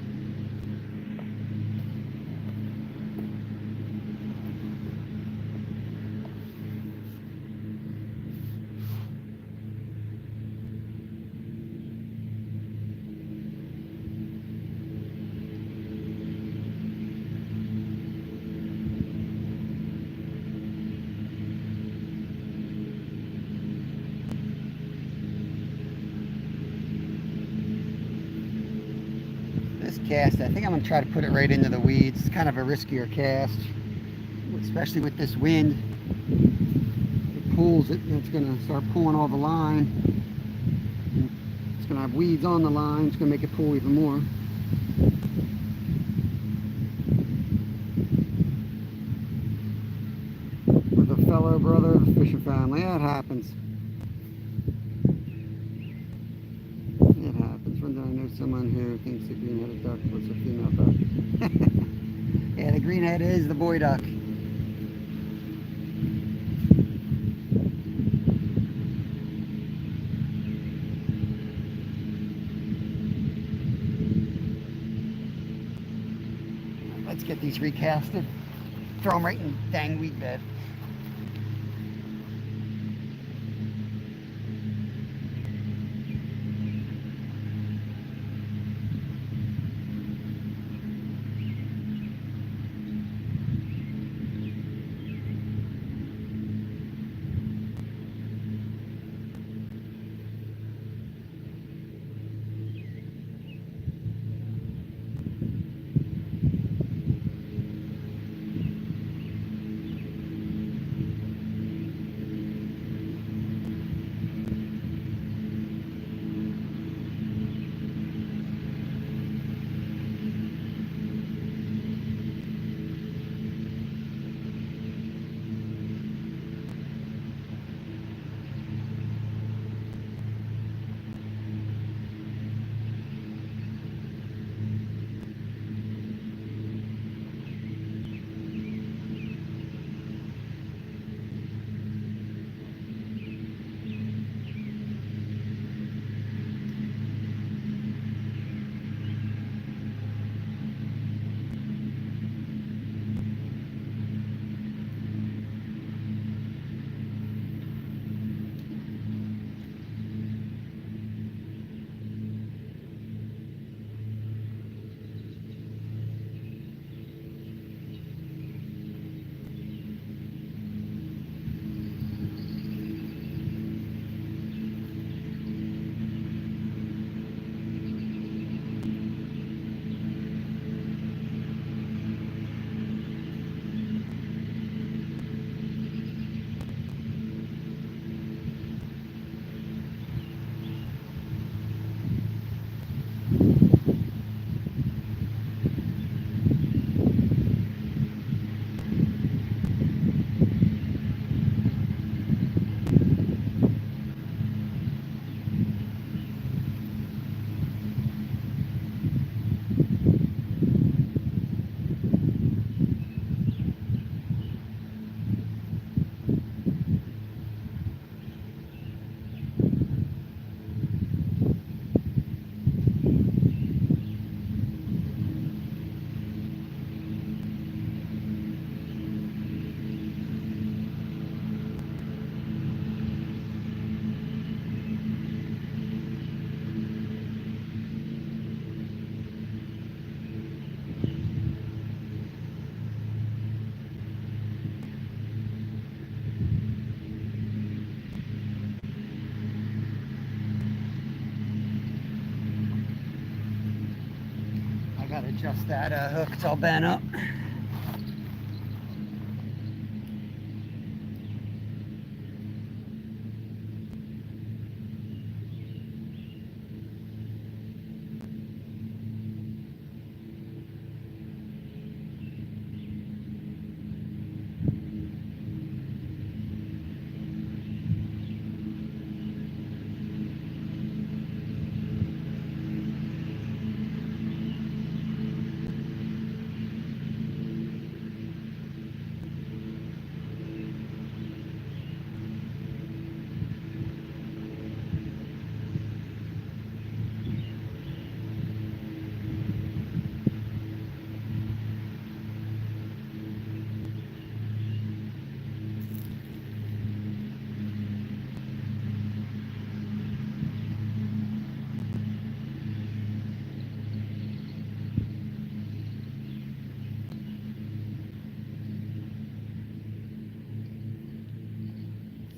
Speaker 1: This cast, I think I'm going to try to put it right into the weeds. It's kind of a riskier cast, especially with this wind. It pulls it, and it's going to start pulling all the line. It's going to have weeds on the line. It's going to make it pull even more. With a fellow brother of the fishing family. Yeah, it happens. It happens. One day I know someone who thinks the green-headed duck was a female duck. Yeah, the green-head is the boy duck. Let's get these recasted. Throw them right in the dang weed bed. Gotta adjust that hook, it's all bent up.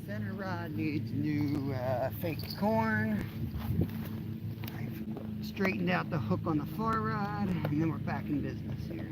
Speaker 1: Center rod needs new fake corn. I've straightened out the hook on the far rod, and then we're back in business here.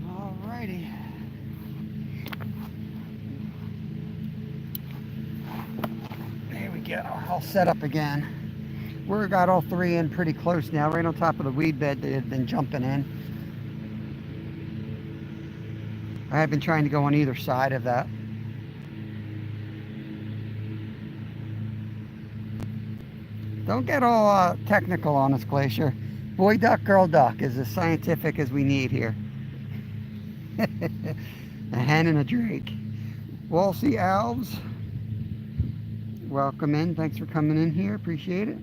Speaker 1: Alrighty. There we go. All set up again. We've got all three in pretty close now, right on top of the weed bed they had been jumping in. I have been trying to go on either side of that. Don't get all technical on us, Glacier. Boy duck, girl duck is as scientific as we need here. A hen and a drake. Walsey Alves, welcome in. Thanks for coming in here. Appreciate it.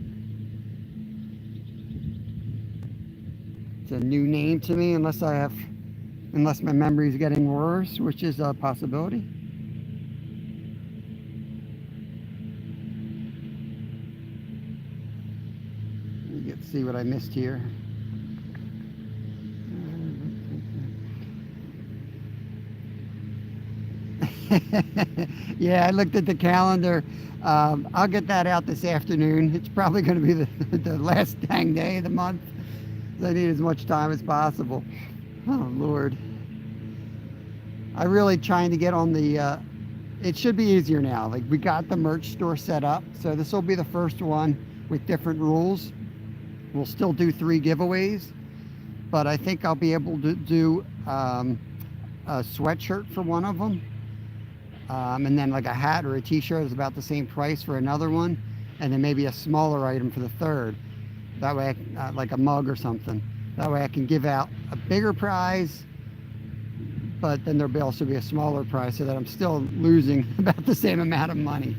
Speaker 1: It's a new name to me, unless my memory is getting worse, which is a possibility. Let me get to see what I missed here. Yeah, I looked at the calendar. I'll get that out this afternoon. It's probably going to be the last dang day of the month. I need as much time as possible. Oh, Lord. I'm really trying to get on the... it should be easier now. Like, we got the merch store set up. So this will be the first one with different rules. We'll still do 3 giveaways. But I think I'll be able to do a sweatshirt for one of them. And then like a hat or a t-shirt is about the same price for another one, and then maybe a smaller item for the third. That way, like a mug or something. That way I can give out a bigger prize, but then there'll also be a smaller price, so that I'm still losing about the same amount of money.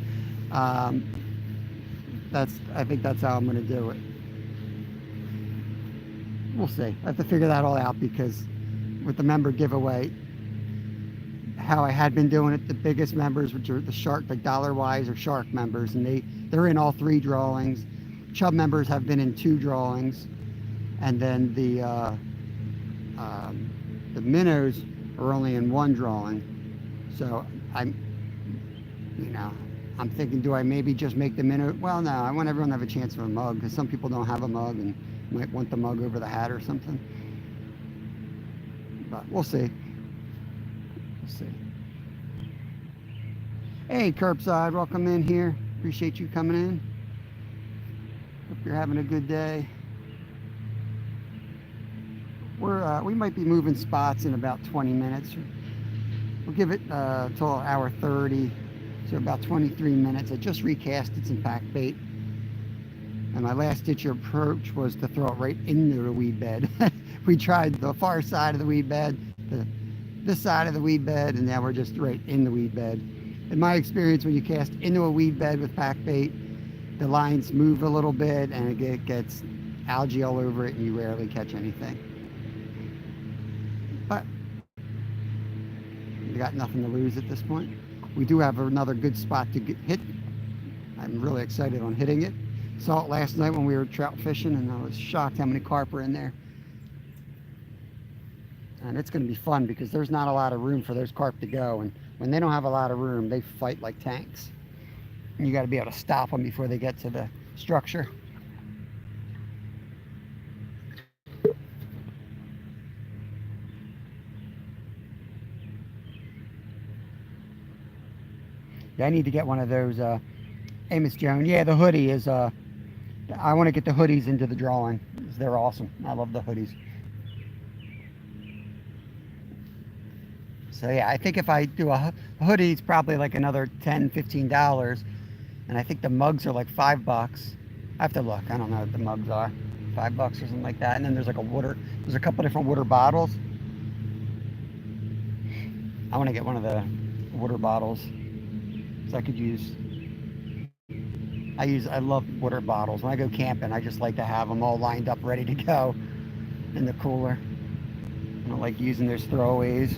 Speaker 1: Um, I think that's how I'm going to do it. We'll see. I have to figure that all out, because with the member giveaway, how I had been doing it, the biggest members, which are the shark, like dollar wise, or shark members, and they're in all 3 drawings. Chub members have been in 2 drawings, and then the minnows are only in 1 drawing. So I'm thinking, do I maybe just make the minnow? Well, no, I want everyone to have a chance of a mug, because some people don't have a mug and might want the mug over the hat or something. But we'll see. We'll see. Hey, Curbside, welcome in here. Appreciate you coming in. Hope you're having a good day. We might be moving spots in about 20 minutes. We'll give it till hour 30, so about 23 minutes. I just recasted some pack bait, and my last ditch approach was to throw it right into the weed bed. We tried the far side of the weed bed, this side of the weed bed, and now we're just right in the weed bed. In my experience, when you cast into a weed bed with pack bait, the lines move a little bit and it gets algae all over it, and you rarely catch anything. But we got nothing to lose at this point. We do have another good spot to hit. I'm really excited on hitting it. Saw it last night when we were trout fishing, and I was shocked how many carp are in there. And it's going to be fun, because there's not a lot of room for those carp to go, and when they don't have a lot of room, they fight like tanks. And you got to be able to stop them before they get to the structure. Yeah, I need to get one of those, Amos Jones. Yeah, the hoodie is, I want to get the hoodies into the drawing. They're awesome. I love the hoodies. So yeah, I think if I do a hoodie, it's probably like another $10, $15. And I think the mugs are like $5. I have to look. I don't know what the mugs are. $5 or something like that. And then there's like there's a couple different water bottles. I want to get one of the water bottles, so I could use. I love water bottles. When I go camping, I just like to have them all lined up, ready to go in the cooler. I don't like using those throwaways.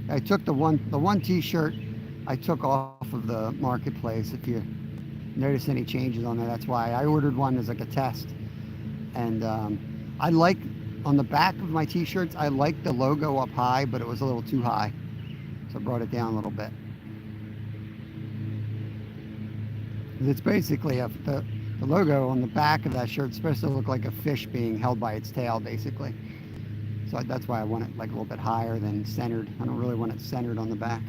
Speaker 1: I took the one t-shirt I took off of the marketplace. If you notice any changes on there, that's why. I ordered one as like a test. And I like, on the back of my t-shirts, I like the logo up high, but it was a little too high, so I brought it down a little bit. It's basically the logo on the back of that shirt is supposed to look like a fish being held by its tail, basically. So that's why I want it like a little bit higher than centered. I don't really want it centered on the back.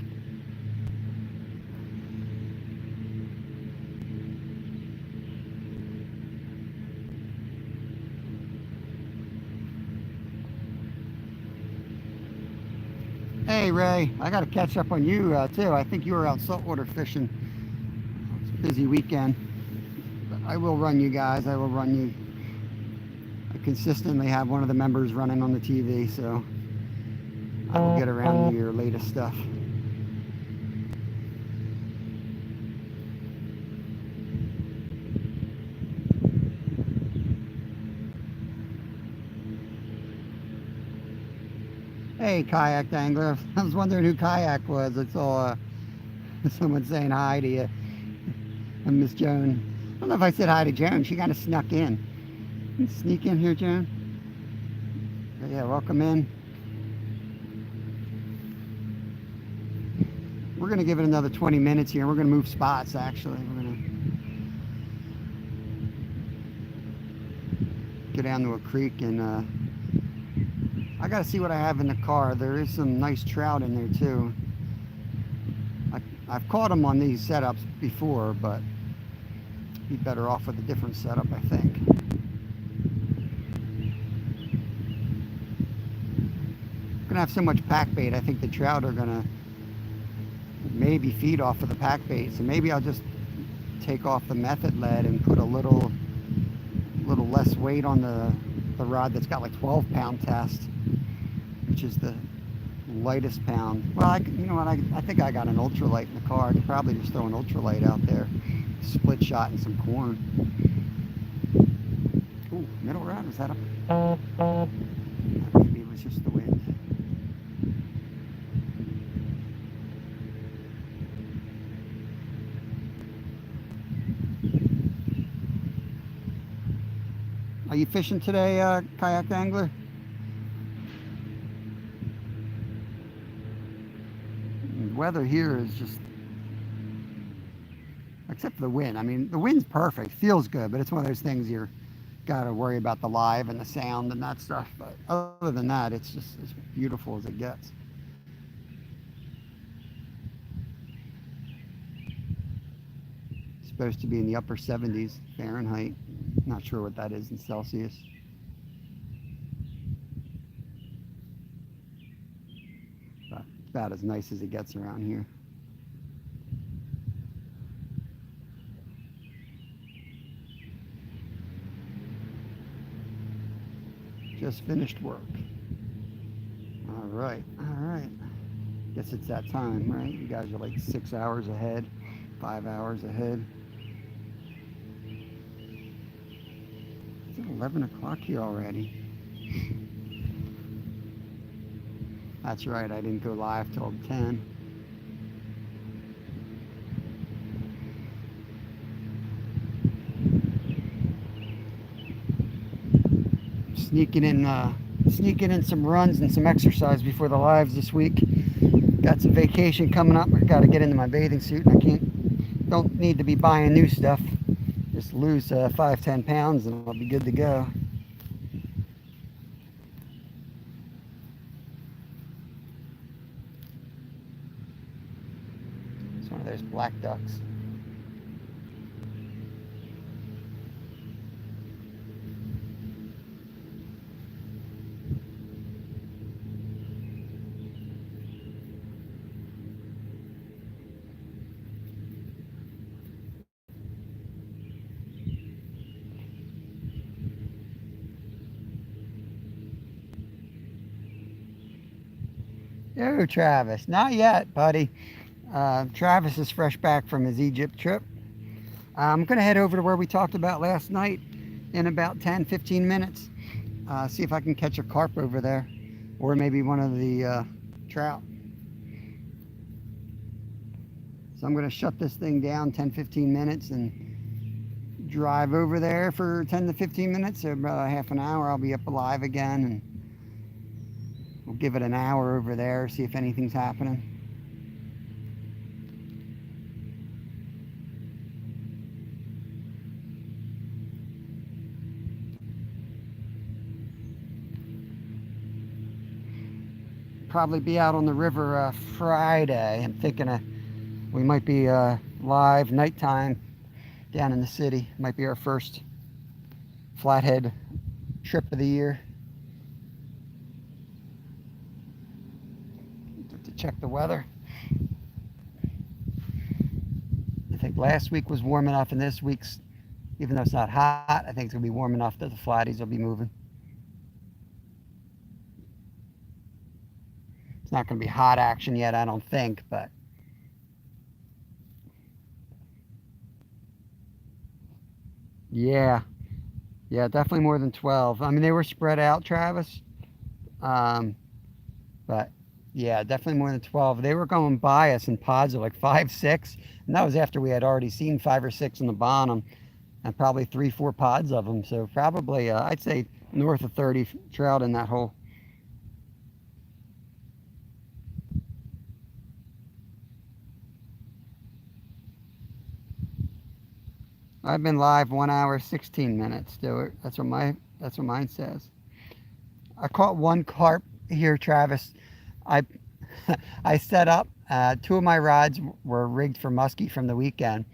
Speaker 1: Hey Ray, I got to catch up on you too. I think you were out saltwater fishing. It's a busy weekend. But I will run you guys. I will run you. I consistently have one of the members running on the TV, so I will get around to your latest stuff. Hey, Kayak Angler. I was wondering who Kayak was. I saw someone saying hi to you. And Miss Joan. I don't know if I said hi to Joan. She kind of snuck in. You sneak in here, Joan. But yeah, welcome in. We're going to give it another 20 minutes here. We're going to move spots, actually. We're going to go down to a creek, and I got to see what I have in the car. There is some nice trout in there too. I've caught them on these setups before, but be better off with a different setup, I think. gonna have so much pack bait. I think the trout are gonna maybe feed off of the pack bait. So maybe I'll just take off the method lead and put a little less weight on the rod that's got like 12-pound test, which is the lightest pound. Well, you know what? I think I got an ultralight in the car. I could probably just throw an ultralight out there, split shot and some corn. Ooh, middle rod. Was that a? Maybe it was just the wind. Are you fishing today, kayak angler? The weather here is just, except for the wind. I mean, the wind's perfect, feels good, but it's one of those things you're got to worry about the live and the sound and that stuff. But other than that, it's just as beautiful as it gets. It's supposed to be in the upper 70s Fahrenheit. Not sure what that is in Celsius. But about as nice as it gets around here. Just finished work. All right. Guess it's that time, right? You guys are like 6 hours ahead, 5 hours ahead. It's 11 o'clock here already. That's right, I didn't go live till 10. Sneaking in some runs and some exercise before the lives this week. Got some vacation coming up. I got to get into my bathing suit, and I don't need to be buying new stuff. Just lose 5-10 pounds and I'll be good to go. It's one of those black ducks. Oh, Travis, not yet, buddy. Travis is fresh back from his Egypt trip. I'm going to head over to where we talked about last night in about 10-15 minutes. See if I can catch a carp over there, or maybe one of the trout. So I'm going to shut this thing down 10-15 minutes and drive over there for 10 to 15 minutes. So about half an hour I'll be up alive again, and we'll give it an hour over there, see if anything's happening. Probably be out on the river Friday. I'm thinking we might be live nighttime down in the city. Might be our first flathead trip of the year. To check the weather. I think last week was warm enough, and this week's, even though it's not hot, I think it's going to be warm enough that the flatties will be moving. It's not going to be hot action yet, I don't think, but yeah, definitely more than 12. I mean, they were spread out, Travis, but yeah, definitely more than 12. They were going by us in pods of like 5, 6, and that was after we had already seen 5 or 6 in the bottom, and probably 3, 4 pods of them. So probably, I'd say north of 30 trout in that hole. I've been live 1 hour 16 minutes, Stuart. That's what mine says. I caught one carp here, Travis. I I set up 2 of my rods were rigged for muskie from the weekend,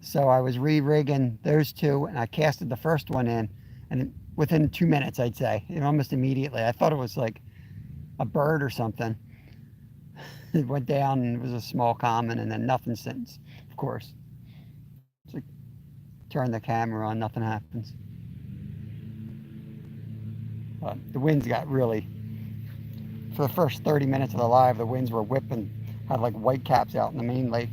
Speaker 1: so I was re-rigging those 2, and I casted the first one in, and within 2 minutes, I'd say, almost immediately. I thought it was like a bird or something. It went down and it was a small common, and then nothing since, of course. So turn the camera on, nothing happens. But the winds got really, for the first 30 minutes of the live, the winds were whipping, had like white caps out in the main lake.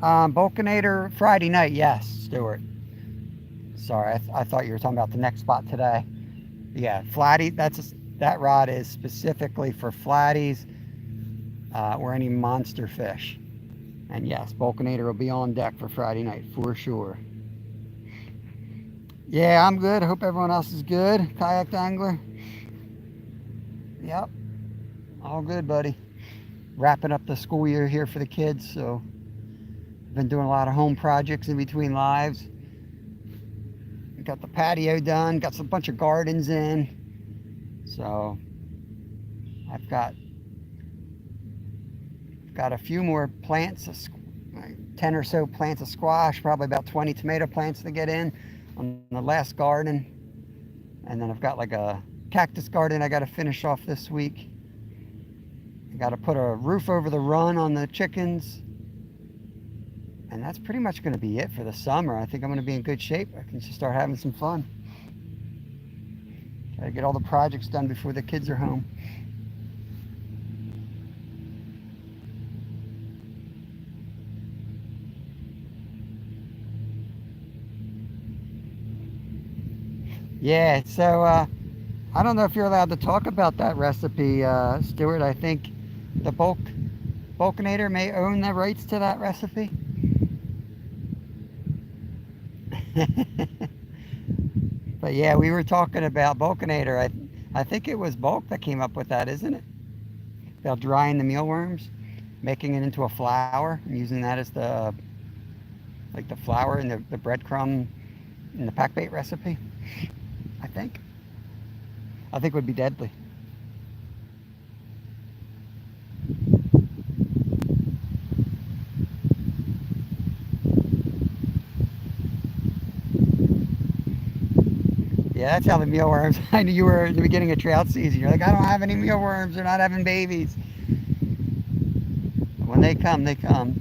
Speaker 1: Vulcanator Friday night, yes, Stuart. Sorry, I thought you were talking about the next spot today. Yeah, flatty. That rod is specifically for flatties or any monster fish. And yes, Vulcanator will be on deck for Friday night for sure. Yeah, I'm good. I hope everyone else is good. Kayak angler. Yep, all good, buddy. Wrapping up the school year here for the kids, so been doing a lot of home projects in between lives. Got the patio done, got some bunch of gardens in. So I've got a few more plants, 10 or so plants of squash, probably about 20 tomato plants to get in on the last garden. And then I've got like a cactus garden I got to finish off this week. I got to put a roof over the run on the chickens. And that's pretty much going to be it for the summer. I think I'm going to be in good shape. I can just start having some fun. Try to get all the projects done before the kids are home. Yeah, so I don't know if you're allowed to talk about that recipe, Stuart. I think the Vulcanator may own the rights to that recipe. But yeah, we were talking about Vulcanator. I think it was Bulk that came up with that, isn't it? About drying the mealworms, making it into a flour, and using that as the flour and the breadcrumb in the pack bait recipe. I think would be deadly. Yeah, that's how the mealworms. I knew you were in the beginning of trout season. You're like, I don't have any mealworms. They're not having babies. But when they come, they come.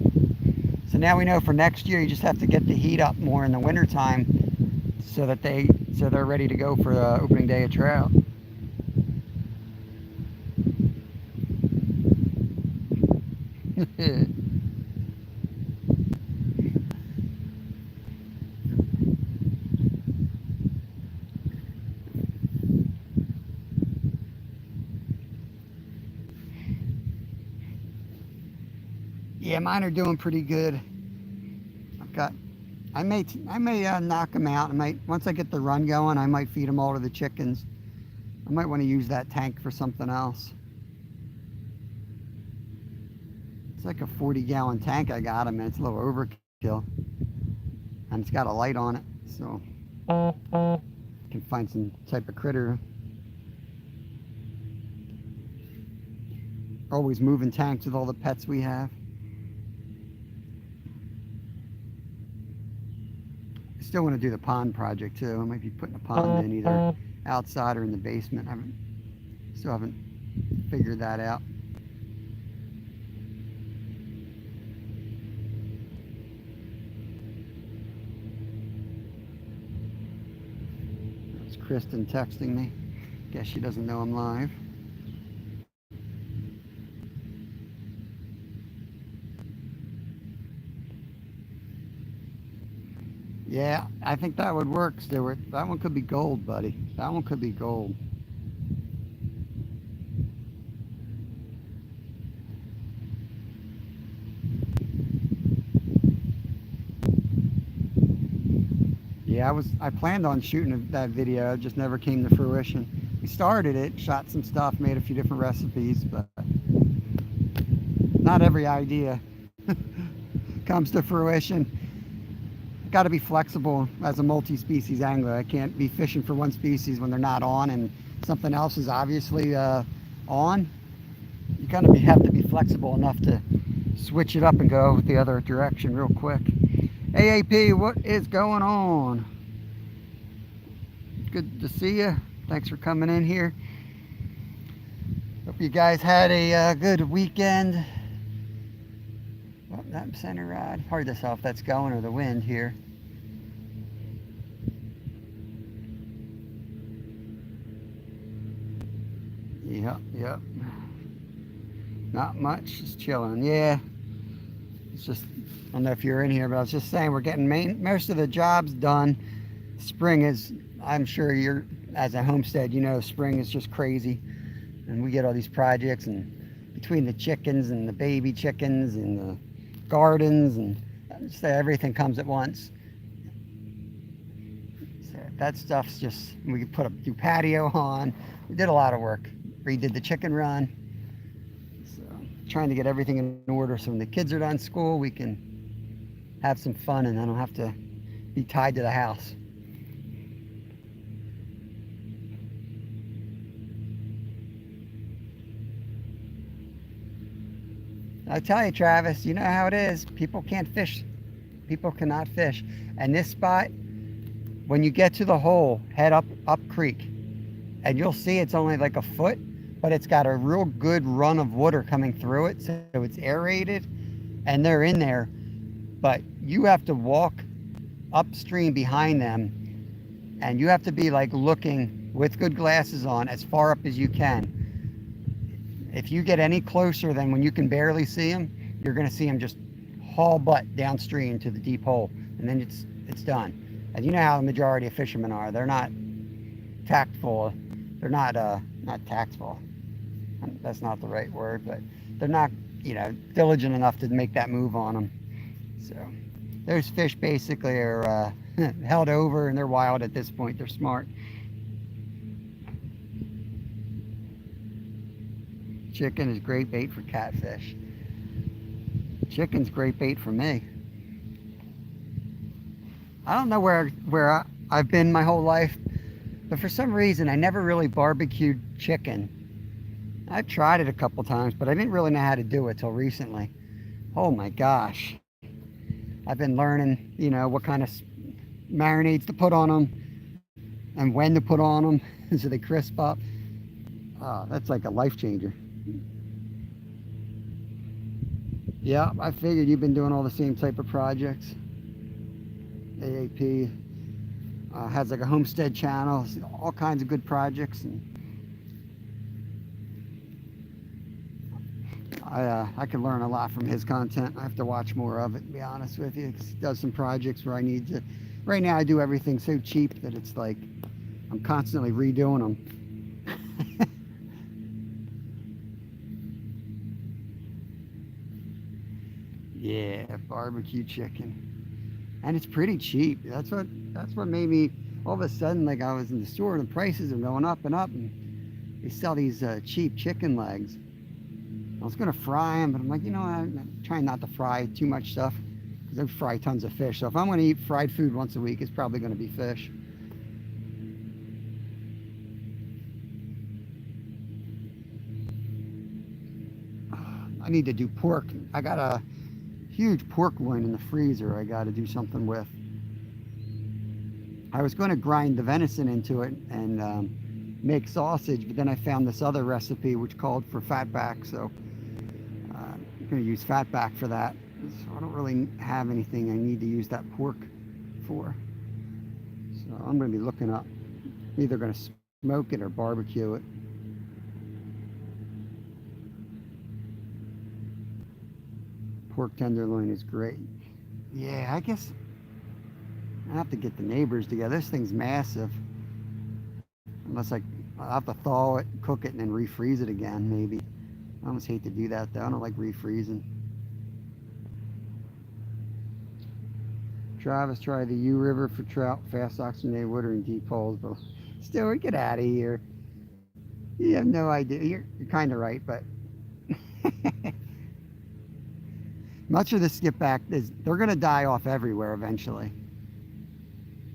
Speaker 1: So now we know for next year, you just have to get the heat up more in the wintertime so that they're ready to go for the opening day of trout. Yeah, mine are doing pretty good. I may knock them out. Once I get the run going, I might feed them all to the chickens. I might want to use that tank for something else. It's like a 40-gallon tank I got them, and it's a little overkill. And it's got a light on it, so I can find some type of critter. Always moving tanks with all the pets we have. Still want to do the pond project too. I might be putting a pond in either outside or in the basement. Still haven't figured that out. That's Kristen texting me. Guess she doesn't know I'm live. Yeah, I think that would work, Stuart. That one could be gold, buddy. That one could be gold. Yeah, I planned on shooting that video. It just never came to fruition. We started it, shot some stuff, made a few different recipes, but not every idea comes to fruition. Got to be flexible as a multi-species angler. I can't be fishing for one species when they're not on and something else is obviously on. You kind of have to be flexible enough to switch it up and go the other direction real quick. AAP, what is going on? Good to see you. Thanks for coming in here. Hope you guys had a good weekend. Oh, that center rod. Hard to tell if that's going or the wind here. Yep. Not much, just chilling. Yeah, it's just, I don't know if you're in here, but I was just saying we're getting most of the jobs done. Spring is, I'm sure you're, as a homestead, you know, spring is just crazy. And we get all these projects, and between the chickens and the baby chickens and the gardens, and just everything comes at once. So that stuff's just, we put a new patio on. We did a lot of work. Redid the chicken run. So trying to get everything in order so when the kids are done school, we can have some fun and I don't have to be tied to the house. I tell you, Travis, you know how it is. People can't fish. People cannot fish. And this spot, when you get to the hole, head up creek, and you'll see it's only like a foot, but it's got a real good run of water coming through it, so it's aerated, and they're in there. But you have to walk upstream behind them, and you have to be like looking with good glasses on as far up as you can. If you get any closer than when you can barely see them, you're going to see them just haul butt downstream to the deep hole, and then it's done. And you know how the majority of fishermen are. They're not tactful. They're not tactful. That's not the right word, but they're not, you know, diligent enough to make that move on them. So those fish basically are held over, and they're wild at this point. They're smart. Chicken is great bait for catfish. Chicken's great bait for me. I don't know where I've been my whole life, but for some reason I never really barbecued chicken. I've tried it a couple times, but I didn't really know how to do it till recently. Oh my gosh. I've been learning, you know, what kind of marinades to put on them and when to put on them so they crisp up. That's like a life changer. Yeah, I figured you've been doing all the same type of projects. AAP has like a homestead channel, all kinds of good projects, and I can learn a lot from his content. I have to watch more of it, to be honest with you. He does some projects where I need to. Right now, I do everything so cheap that it's like I'm constantly redoing them. Yeah, barbecue chicken, and it's pretty cheap. That's what made me all of a sudden, like, I was in the store and the prices are going up and up, and they sell these cheap chicken legs. I was gonna fry them, but I'm like, you know, I'm trying not to fry too much stuff because I fry tons of fish. So if I'm gonna eat fried food once a week, it's probably gonna be fish. I need to do pork. I got a huge pork loin in the freezer I got to do something with. I was going to grind the venison into it and make sausage, but then I found this other recipe which called for fatback, so I'm going to use fatback for that. So I don't really have anything I need to use that pork for. So I'm going to be looking up, either going to smoke it or barbecue it. Pork tenderloin is great. Yeah, I guess I have to get the neighbors together. This thing's massive. Unless I'll have to thaw it, cook it, and then refreeze it again, maybe. I almost hate to do that, though. I don't like refreezing. Travis, try the U River for trout, fast oxygenated water, and deep holes. But still, get out of here. You have no idea. You're kind of right, but much of the skipback they're going to die off everywhere eventually.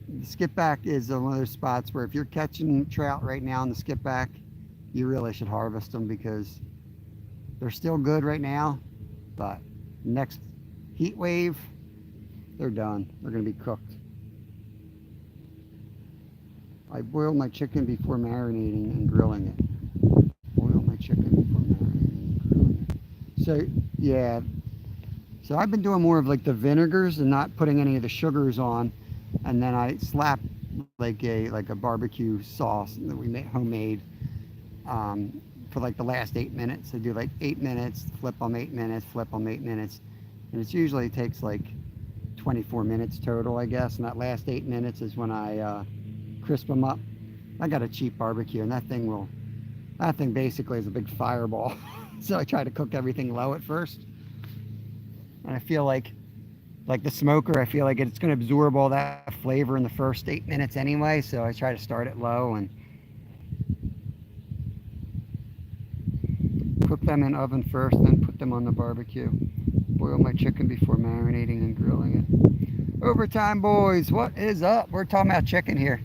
Speaker 1: The skipback is one of those spots where if you're catching trout right now in the skipback, you really should harvest them because they're still good right now, but next heat wave, They're done. They're going to be cooked. I boiled my chicken before marinating and grilling it. Boil my chicken before marinating and grilling it. So, yeah. So I've been doing more of like the vinegars and not putting any of the sugars on. And then I slap like a barbecue sauce that we made homemade for like the last 8 minutes. I do like 8 minutes, flip them 8 minutes, flip them 8 minutes. And it usually takes like 24 minutes total, I guess. And that last 8 minutes is when I crisp them up. I got a cheap barbecue, and that thing basically is a big fireball. So I try to cook everything low at first. And I feel like the smoker, I feel like it's going to absorb all that flavor in the first 8 minutes anyway. So I try to start it low and cook them in oven first, then put them on the barbecue. Boil my chicken before marinating and grilling it. Overtime, boys, what is up? We're talking about chicken here.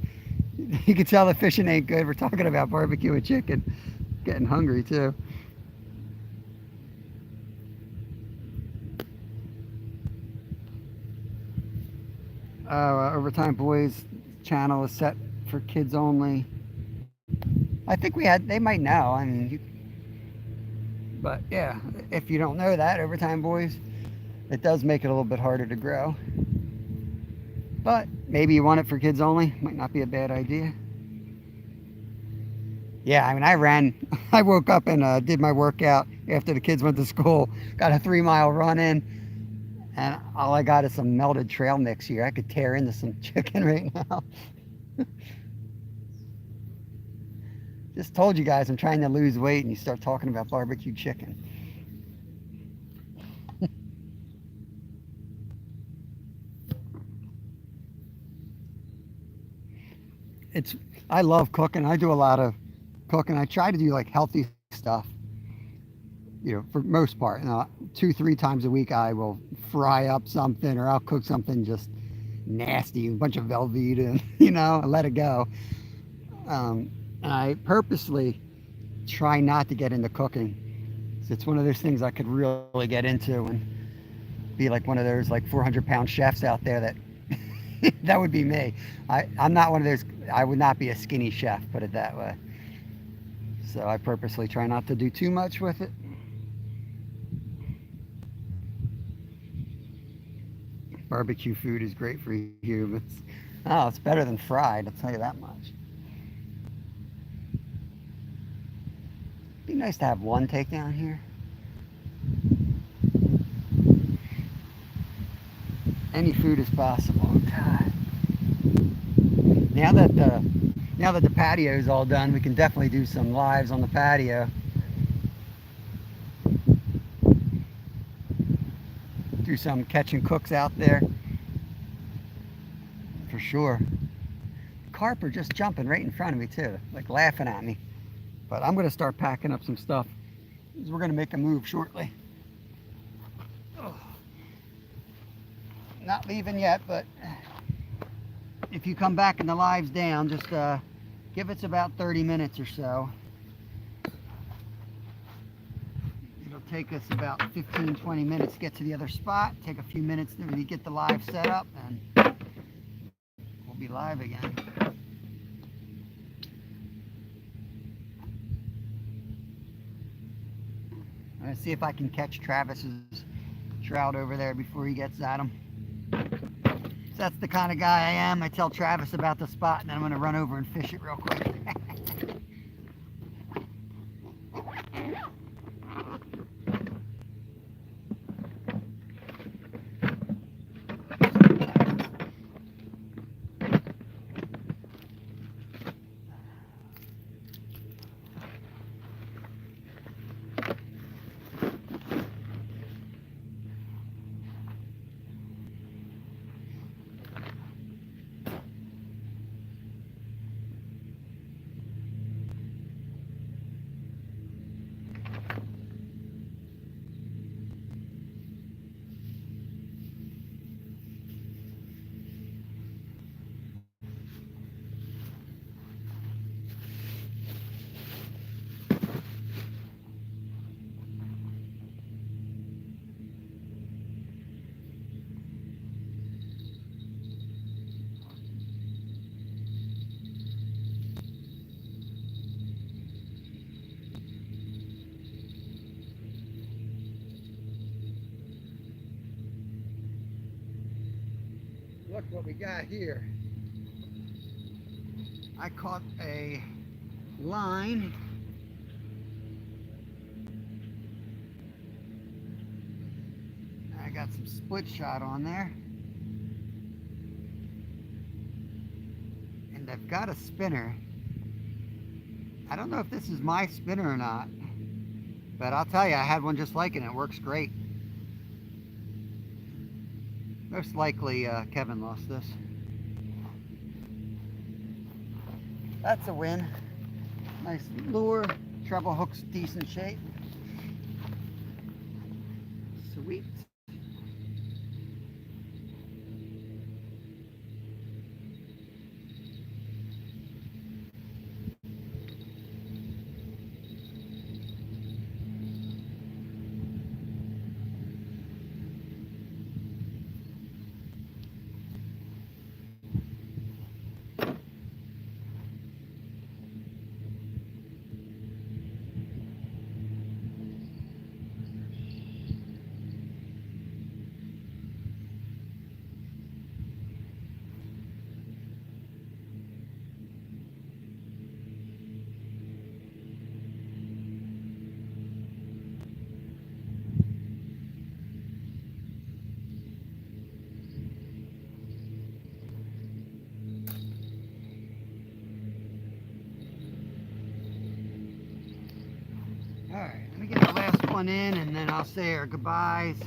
Speaker 1: You can tell the fishing ain't good. We're talking about barbecue and chicken. Getting hungry too. Overtime Boys channel is set for kids only. I think they might know. I mean, but yeah, if you don't know that, Overtime Boys, it does make it a little bit harder to grow. But maybe you want it for kids only. Might not be a bad idea. Yeah, I mean, I woke up and did my workout after the kids went to school. Got a 3-mile run in. And all I got is some melted trail mix here. I could tear into some chicken right now. Just told you guys I'm trying to lose weight, and you start talking about barbecue chicken. I love cooking. I do a lot of cooking. I try to do like healthy stuff, for most part. 2-3 times a week I will fry up something, or I'll cook something just nasty, a bunch of Velveeta, and let it go. And I purposely try not to get into cooking. It's one of those things I could really get into and be like one of those like 400-pound chefs out there that that would be me. I'm not one of those. I would not be a skinny chef, put it that way. So I purposely try not to do too much with it. Barbecue food is great for you, but it's better than fried, I'll tell you that much. Be nice to have one takedown here. Any food is possible. God. Now that the patio's all done, we can definitely do some lives on the patio. Do some catch and cooks out there. For sure. Carp are just jumping right in front of me too, like laughing at me. But I'm going to start packing up some stuff, because we're going to make a move shortly. Not leaving yet, but if you come back and the live's down, just give it about 30 minutes or so. It'll take us about 15-20 minutes to get to the other spot. Take a few minutes to really get the live set up, and we'll be live again. I'm going to see if I can catch Travis's trout over there before he gets at them. So that's the kind of guy I am. I tell Travis about the spot, and then I'm going to run over and fish it real quick. look what we got here. I caught a line. I got some split shot on there. And I've got a spinner. I don't know if this is my spinner or not, but I'll tell you, I had one just like it and it works great. Most likely Kevin lost this. That's a win. Nice lure, treble hook's decent shape. Sweet. Alright, let me get the last one in and then I'll say our goodbyes.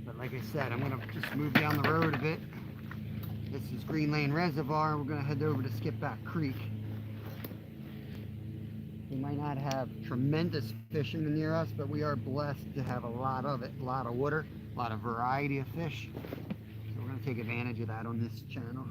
Speaker 1: But like I said, I'm going to just move down the road a bit. This is Green Lane Reservoir. We're going to head over to Skipback Creek. We might not have tremendous fishing near us, but we are blessed to have a lot of it, a lot of water, a lot of variety of fish. So we're going to take advantage of that on this channel.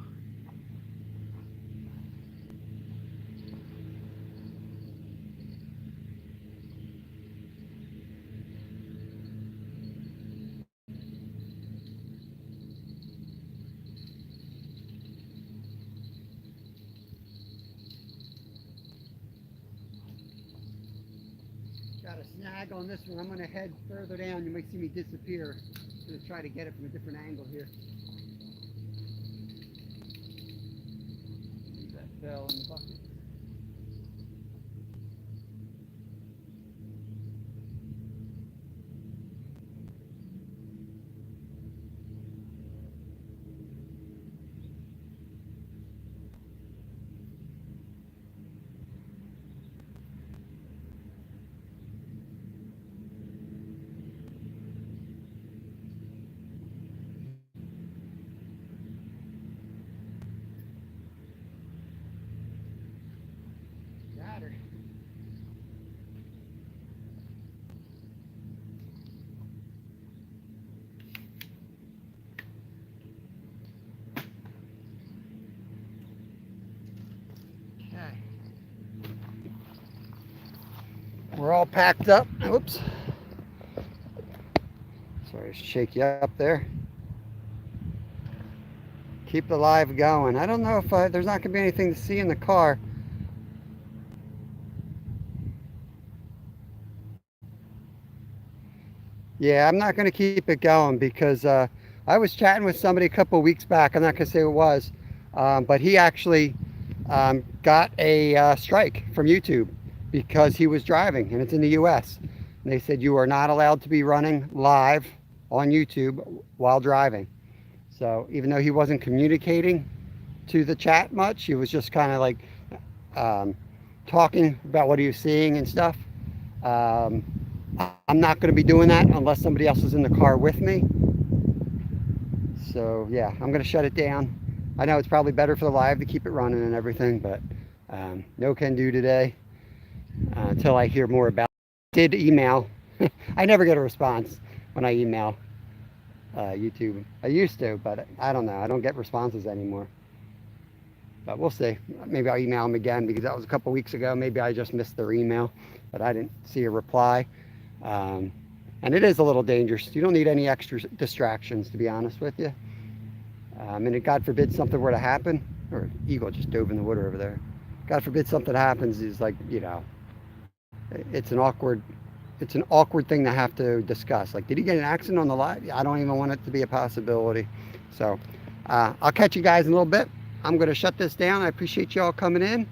Speaker 1: Got a snag on this one. I'm going to head further down. You might see me disappear. I'm going to try to get it from a different angle here. That fell in the bucket. Got her. Okay. We're all packed up. Oops. Sorry to shake you up there. Keep the live going. I don't know if there's not going to be anything to see in the car. Yeah, I'm not going to keep it going because I was chatting with somebody a couple of weeks back. I'm not going to say who it was, but he actually got a strike from YouTube because he was driving, and it's in the US. And they said you are not allowed to be running live on YouTube while driving. So even though he wasn't communicating to the chat much, he was just kind of like talking about what he was seeing and stuff. I'm not going to be doing that unless somebody else is in the car with me. So yeah, I'm going to shut it down. I know it's probably better for the live to keep it running and everything, but no can do today until I hear more about it. Did email. I never get a response when I email YouTube. I used to, but I don't know. I don't get responses anymore. But we'll see. Maybe I'll email them again because that was a couple weeks ago. Maybe I just missed their email, but I didn't see a reply. And it is a little dangerous. You don't need any extra distractions, to be honest with you. And God forbid something were to happen, or an eagle just dove in the water over there. God forbid something happens, is like, you know, it's an awkward thing to have to discuss. Like, did he get an accident on the live? I don't even want it to be a possibility. So I'll catch you guys in a little bit. I'm going to shut this down. I appreciate you all coming in.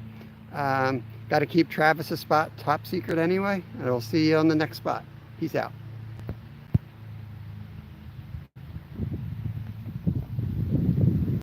Speaker 1: Got to keep Travis's spot top secret anyway. And I'll see you on the next spot. Peace out.